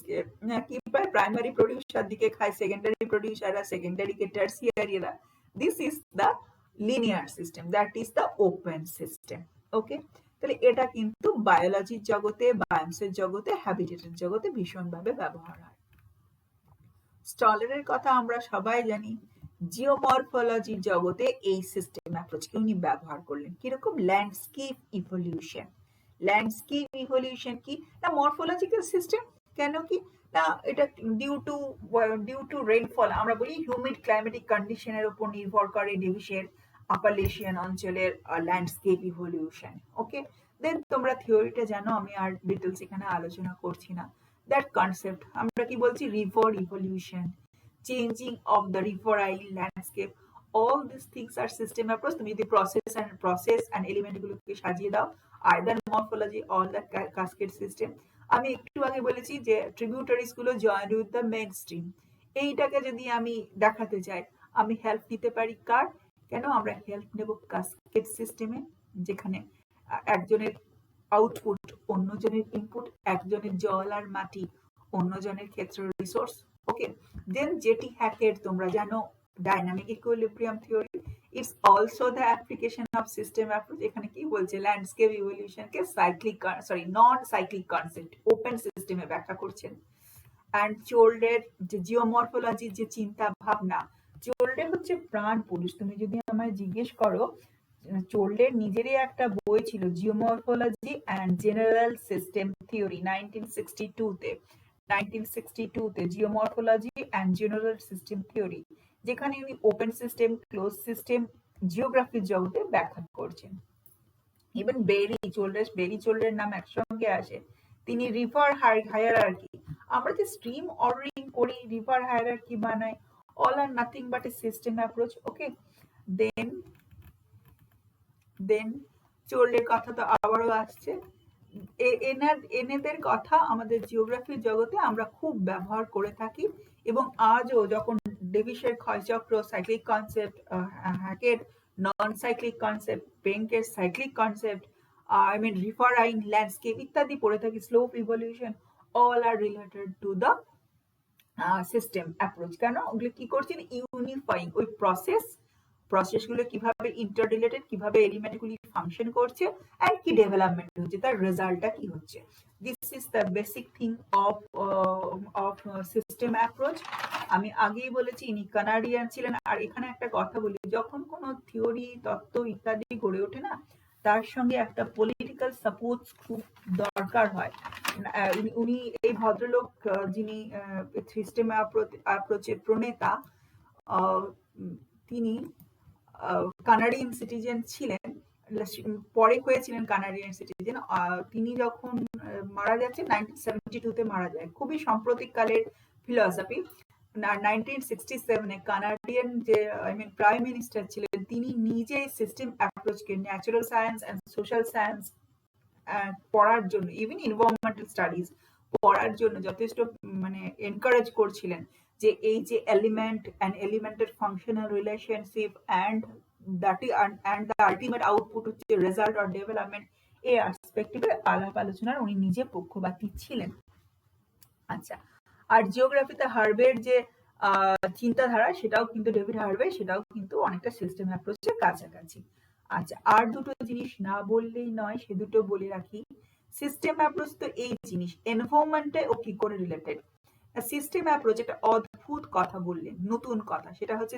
Speaker 1: কি পায়, প্রাইমারি প্রডিউসার দিকে খায় সেকেন্ডারি প্রডিউসাররা, সেকেন্ডারি কে টার্সিয়ারিরা। This is the linear system, that is the open system. Okay, তাহলে এটা কিন্তু বায়োলজির জগতে, বায়োমসের জগতে, হ্যাবিটেটের জগতে ভীষণভাবে ব্যবহার হয়। স্টলারের কথা আমরা সবাই জানি, জিওমরফোলজির জগতে এই সিস্টেম অ্যাপ্রোচকে উনি ব্যবহার করলেন। কিরকম, ল্যান্ডস্কেপ ইভলিউশন। ল্যান্ডস্কেপ ইভলিউশন কি না, মরফোলজিক্যাল সিস্টেম। কেন কি না, এটা ডিউ টু রেইনফল, আমরা বলি হিউমিড ক্লাইমেটিক কন্ডিশনের উপর নির্ভর করে ডেভিসের আপালেশিয়ান অঞ্চলের ল্যান্ডস্কেপ ইভলিউশন। ওকে, দেন তোমরা থিওরিটা জানো, আমি আর ডিটেলস এখানে আলোচনা করছি না। দ্যাট কনসেপ্ট আমরা কি বলছি, river evolution, changing of the riverine landscape, all these things are system approach। তুমি যদি প্রসেস অ্যান্ড এলিমেন্ট গুলোকে সাজিয়ে দাও, either morphology or the cascade system. আমি একটু আগে বলেছি যে ট্রিবিউটারিজ গুলো join with the main stream, এইটাকে যদি আমি দেখাতে চাই, আমি হেল্প নিতে পারি কার? কেন আমরা হেল্প নেব কাস্কেড সিস্টেমে, যেখানে একজনের আউটপুট অন্যজনের ইনপুট, একজনের জল আর মাটি অন্যজনের ক্ষেত্রে রিসোর্স। ওকে, দেন যেটি হ্যাকের তোমরা জানো dynamic equilibrium theory, it's also the application of system approach. এখানে কি বলছে, ল্যান্ডস্কেপ ইভলিউশনকে সাইক্লিক নন সাইক্লিক কনসেপ্ট ওপেন সিস্টেমে ব্যাখ্যা করছেন। অ্যান্ড চোল্ডের যে জিওমরফোলজির যে চিন্তা ভাবনা, চোল্ডে হচ্ছে প্রাণ পুরুষ। তুমি যদি আমায় জিজ্ঞেস করো, চোল্ডের নিজেরই একটা বই ছিল geomorphology and general system theory 1962 তে geomorphology and general system theory, যেখানে উনি ওপেন সিস্টেম, ক্লোজ সিস্টেম, জিওগ্রাফির জগতে ব্যাখ্যা করছেন। ইভেন বেরি চোল্ডের নাম একসঙ্গে আসে। তিনি রিভার হায়ারার্কি, আমরা যে স্ট্রিম অর্ডারিং করি, রিভার হায়ারার্কি বানাই, all are nothing but a system approach. Okay, then চোল্ডের কথা তো আবারও আসছে। এনাদের কথা আমাদের জিওগ্রাফির জগতে আমরা খুব ব্যবহার করে থাকি, এবং আজও যখন ডেভিসের ক্ষয়চক্র সাইক্লিক কনসেপ্ট, হ্যাকের নন সাইক্লিক কনসেপ্ট, বেঙ্কের সাইক্লিক কনসেপ্ট, রিফারাইন ল্যান্ডস্কেপ ইত্যাদি পড়ে থাকি, slope evolution, all are related to the system approach. কেন ওগুলো কি করছেন, ইউনিফাইং ওই প্রসেসগুলো কিভাবে ইন্টাররিলেটেড, কিভাবে এলিমেন্টগুলি ফাংশন করছে, আর কি ডেভেলপমেন্ট হচ্ছে, তার রেজাল্টটা কি হচ্ছে। This is the basic thing of system approach. আমি আগেই বলেছি ইনি কানাডিয়ান ছিলেন। আর এখানে একটা কথা বলি, যখন কোনো থিওরি, তত্ত্ব ইত্যাদি গড়ে ওঠে না, তার সঙ্গে একটা পলিটিক্যাল সাপোর্ট খুব দরকার হয়। উনি এই ভদ্রলোক যিনি সিস্টেম অ্যাপ্রোচের প্রণেতা, তিনি কানাডিয়ান সিটিজেন ছিলেন, পরে হয়েছিলেন কানাডিয়ান সিটিজেন। তিনি যখন মারা যাচ্ছেন 1972-তে মারা যায়, খুবই সাম্প্রতিককালের ফিলসফি। 1967-এ কানাডিয়ান যে প্রাইম মিনিস্টার ছিলেন, তিনি নিজে সিস্টেম অ্যাপ্রোচকে natural science and social science পড়ার জন্য, ইভেন এনভায়রনমেন্টাল স্টাডিজ পড়ার জন্য যথেষ্ট এনকারেজ করছিলেন, যে এই যে এলিমেন্ট অ্যান্ড এলিমেন্টের functional relationship and the ultimate output হচ্ছে রেজাল্ট অর ডেভেলপমেন্ট, এই অ্যাসপেক্টিভে আলাপ আলোচনার উনি নিজে পক্ষপাতী ছিলেন। আচ্ছা, আর জিওগ্রাফিতে হার্ভের যে চিন্তাধারা, সেটাও কিন্তু ডেভিড হার্ভে, সেটাও কিন্তু অনেকটা সিস্টেম অ্যাপ্রোচের কাছাকাছি। আচ্ছা, আর দুটো জিনিস না বললেই নয়, সে দুটো বলে রাখি। সিস্টেম অ্যাপ্রোচ তো এই জিনিস, এনভায়রনমেন্টে ও কি করে রিলেটেড। সিস্টেম অ্যাপ্রোচ একটা অদ্ভুত কথা বললেন, নতুন কথা, সেটা হচ্ছে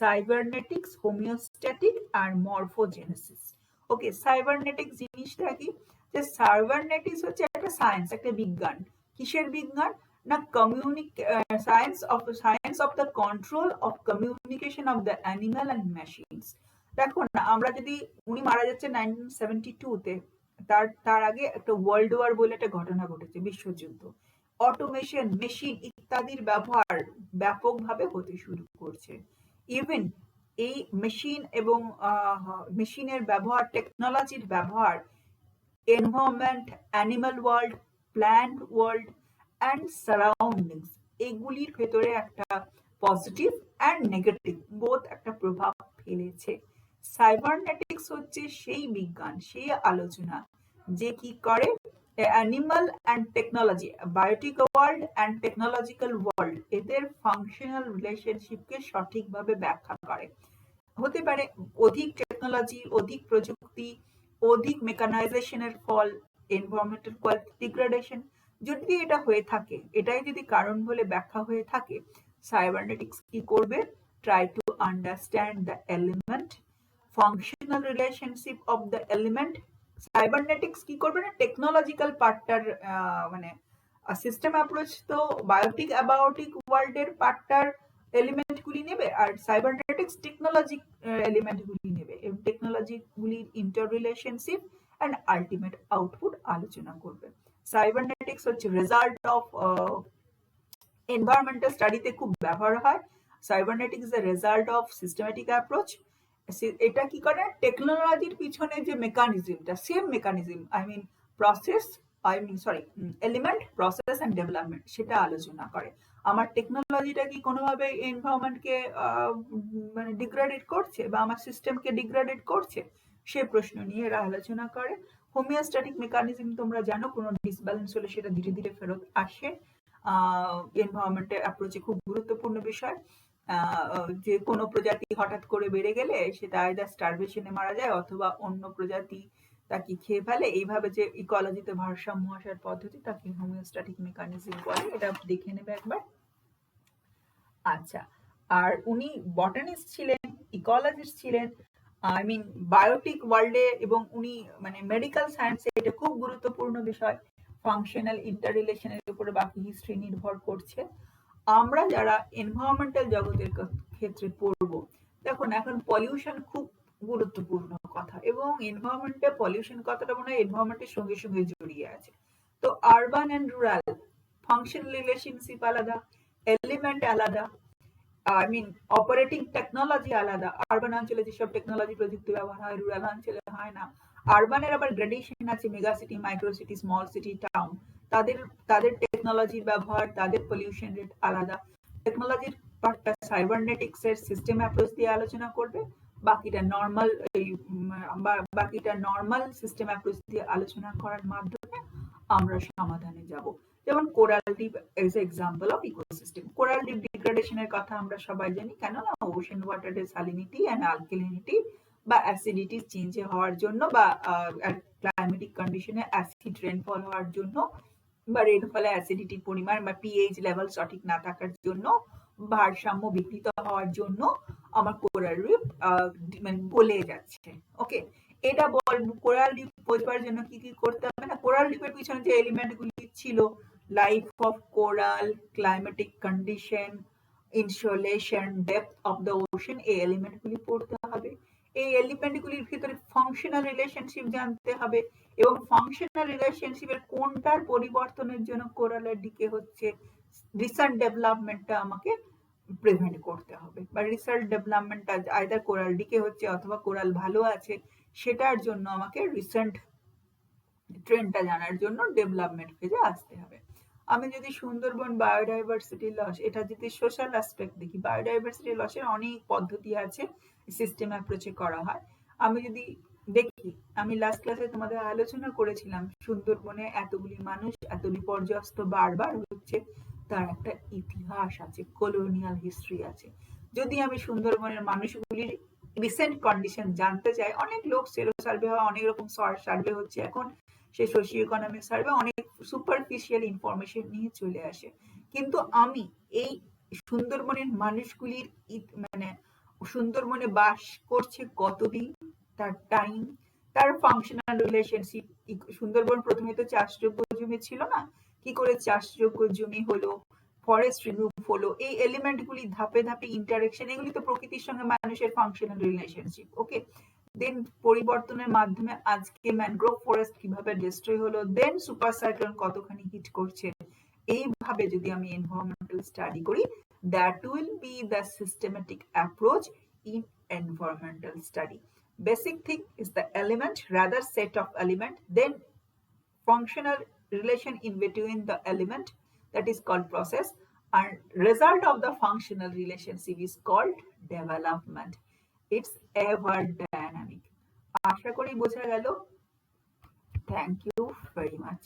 Speaker 1: সাইবারনেটিক্স, হোমিওস্ট্যাটিক আর মরফোজেনেসিস। ওকে, সাইবারনেটিক্স জিনিসটা কি, যে সাইবারনেটিক্স হচ্ছে একটা সায়েন্স, একটা বিজ্ঞান। কিসের বিজ্ঞান না, science of the control of communication of the animal and machines. দেখো না, আমরা যদি, উনি মারা যাচ্ছে 1972-তে, তার আগে একটা ওয়ার্ল্ড ওয়ার বলে একটা ঘটনা ঘটেছে, বিশ্বযুদ্ধ। অটোমেশন, মেশিন ইত্যাদির ব্যবহার ব্যাপকভাবে হতে শুরু করছে। ইভেন এই মেশিন এবং মেশিনের ব্যবহার, টেকনোলজির ব্যবহার environment, animal world, plant world and surroundings, এগুলির ভেতরে একটা পজিটিভ অ্যান্ড নেগেটিভ বোথ একটা প্রভাব ফেলেছে। সাইবারনেটিক্স হচ্ছে সেই বিজ্ঞান, সেই আলোচনা, যে কি করে animal and technology, biotic world and technological world, এদের ফাংশনাল রিলেশনশিপকে সঠিকভাবে ব্যাখ্যা করে। হতে পারে অধিক টেকনোলজি, অধিক প্রযুক্তি, অধিক মেকানাইজেশনের ফল এনভায়রনমেন্টাল কোয়ালিটি ডিগ্রেডেশন। যদি এটা হয়ে থাকে, এটাই যদি কারণ বলে ব্যাখ্যা হয়ে থাকে, সাইবারনেটিক্স কি করবে, try to understand the element, functional relationship of the element. Cybernetics কি করবে না, টেকনোলজিক্যাল পার্টটার সিস্টেম অ্যাপ্রোচ তো বায়োটিক অ্যাবায়োটিক ওয়ার্ল্ডের পার্টটার এলিমেন্টগুলি নেবে, আর সাইবারনেটিক্স টেকনোলজি এলিমেন্টগুলি নেবে, এবং টেকনোলজিগুলির inter relationship and ultimate output আলোচনা করবে। সাইবারনেটিক্স হচ্ছে রেজাল্ট অফ এনভায়রনমেন্টাল স্টাডিতে খুব ব্যবহার হয়। Cybernetics is the result of systematic approach. এটা কি করে, টেকনোলজির পিছনে যে মেকানিজমটা, same mechanism, element, process and development, সেটা আলোচনা করে। আমার টেকনোলজিটা কি কোনোভাবে এনভায়রনমেন্টকে মানে ডিগ্রেডেড করছে বা আমার সিস্টেমকে ডিগ্রেডেড করছে, সে প্রশ্ন নিয়ে এরা আলোচনা করে। হোমিওস্ট্যাটিক মেকানিজম তোমরা জানো, কোনো ডিসব্যালেন্স হলে সেটা ধীরে ধীরে ফেরত আসে। এনভায়রনমেন্টের অ্যাপ্রোচে খুব গুরুত্বপূর্ণ বিষয়। যে কোনো প্রজাতি হঠাৎ করে বেড়ে গেলে সেটা আইদার স্টারভেশনে মারা যায় অথবা অন্য প্রজাতি তাকে খেয়ে ফেলে। এইভাবে যে ইকোলজিতে ভারসাম্য আসার পদ্ধতি তাকে হোমিওস্ট্যাটিক মেকানিজম বলে। এটা দেখে নেবে একবার। আচ্ছা, আর উনি বটানিস্ট ছিলেন, ইকোলজিস্ট ছিলেন, আই মিন বায়োটিক ওয়ার্ল্ডে, এবং উনি মানে মেডিকেল সায়েন্সে এটা খুব গুরুত্বপূর্ণ বিষয়। ফাংশনাল ইন্টার রিলেশনের উপরে বাকি হিস্ট্রি নির্ভর করছে। আমরা যারা এনভায়রনমেন্টাল জগতের ক্ষেত্রে পড়বো, দেখুন এখন পলিউশন খুব গুরুত্বপূর্ণ কথা, এবং এনভায়রনমেন্টে পলিউশন কথাটা মনে হয় এনভায়রনমেন্টের সঙ্গে সঙ্গে জড়িয়ে আছে। তো urban and rural functional relationship আলাদা, এলিমেন্ট আলাদা, আই মিন অপারেটিং টেকনোলজি আলাদা। আরবান অঞ্চলে যেসব টেকনোলজি প্রযুক্তি ব্যবহার হয় রুরাল অঞ্চলে হয় না। আরবানের আবার গ্রেডেশন আছে, mega city, micro city, small city, town. তাদের তাদের টেকনোলজির ব্যবহার, তাদের পলিউশন রেট আলাদা। টেকনোলজির পার্টটা সাইবারনেটিক্স এর সিস্টেম অ্যাপ্রোচ দিয়ে আলোচনা করবে, বাকিটা নর্মাল বাকিটা নর্মাল সিস্টেম অ্যাপ্রোচ দিয়ে আলোচনা করার মাধ্যমে আমরা সমাধানে যাব। যেমন coral reef is example of ecosystem. Coral reef ডিগ্রেডেশনের কথা আমরা সবাই জানি, কেন না ওশান ওয়াটারের সালিনিটি অ্যান্ড আলকালিনিটি বা অ্যাসিডিটি চেঞ্জ হওয়ার জন্য, বা ক্লাইমেটিক কন্ডিশনে অ্যাসিড রেনফল হওয়ার জন্য, বা রেনফলে অ্যাসিডিটির পরিমাণ বা পিএইচ লেভেল সঠিক না থাকার জন্য, ভারসাম্য বিঘ্নিত হওয়ার জন্য আমার কোরাল রিফ মানে গলে যাচ্ছে। ওকে, এটা কোরাল রিফ বোঝবার জন্য কি কি করতে হবে না, কোরাল রিফের পিছনে যে এলিমেন্ট গুলি ছিল, life of coral, climatic condition, insolation, depth of the ocean, এই এলিমেন্ট গুলি পড়তে হবে। এই এলিমেন্ট গুলির ভিতরে ফাংশনাল রিলেশনশিপ জানতে হবে, এবং ফাংশনাল রিলেশনশিপের কোনটার পরিবর্তনের জন্য কোরালের ডিকে হচ্ছে, রিসার্চ ডেভেলপমেন্টটা আমাকে প্রিভেন্ট করতে হবে, বা রিসার্চ ডেভেলপমেন্টটা আইদার কোরাল ডিকে হচ্ছে অথবা কোরাল ভালো আছে, সেটার জন্য আমাকে রিসেন্ট ট্রেন্ডটা জানার জন্য ডেভেলপমেন্ট ফেজে আসতে হবে। আমি যদি সুন্দরবন বায়োডাইভার্সিটি লস, এটা যদি সোশ্যাল অ্যাসপেক্ট দেখি, বায়োডাইভার্সিটি লসের অনেক পদ্ধতি আছে, সিস্টেম অ্যাপ্রোচে করা হয়। আমি যদি দেখি, আমি লাস্ট ক্লাসে তোমাদের আলোচনা করেছিলাম সুন্দরবনে এতগুলি মানুষ, এত বিপর্যস্ত বারবার হচ্ছে, তার একটা ইতিহাস আছে, কলোনিয়াল হিস্ট্রি আছে। যদি আমি সুন্দরবনের মানুষগুলির রিসেন্ট কন্ডিশন জানতে চাই, অনেক লোক সেরো সার্ভে হয়, অনেক রকম সার্ভে হচ্ছে এখন, সে সোশিও ইকোনমিক সার্ভে অনেক সুপারফিশিয়াল ইনফরমেশন নিয়ে চলে আসে। কিন্তু আমি এই সুন্দরবনের মানুষগুলির মানে সুন্দরবনে বাস করছে কতদিন, তার টাইম, তার ফাংশনাল রিলেশনশিপ, সুন্দরবন প্রথমে তো চাষযোগ্য জমি ছিল না, কি করে চাষযোগ্য জমি হলো, ফরেস্ট রিমুভ হলো, এই এলিমেন্ট গুলি ধাপে ধাপে ইন্টারেকশন, এগুলি তো প্রকৃতির সঙ্গে মানুষের ফাংশনাল রিলেশনশিপ। ওকে, দেন পরিবর্তনের মাধ্যমে আজকে ম্যানগ্রোভ ফরেস্ট কিভাবে ডিস্ট্রয় হলো, দেন সুপার সাইক্লোন কতখানি হিট করছে। এইভাবে যদি আমি এনভায়রনমেন্টাল স্টাডি করি, that will be the systematic approach in environmental study. Basic thing is the element, rather set of element, then functional relation in between the element, that is called process, and result of the functional relationship is called development. It's ever dynamic. আশা করি বোঝা গেল। Thank you very much.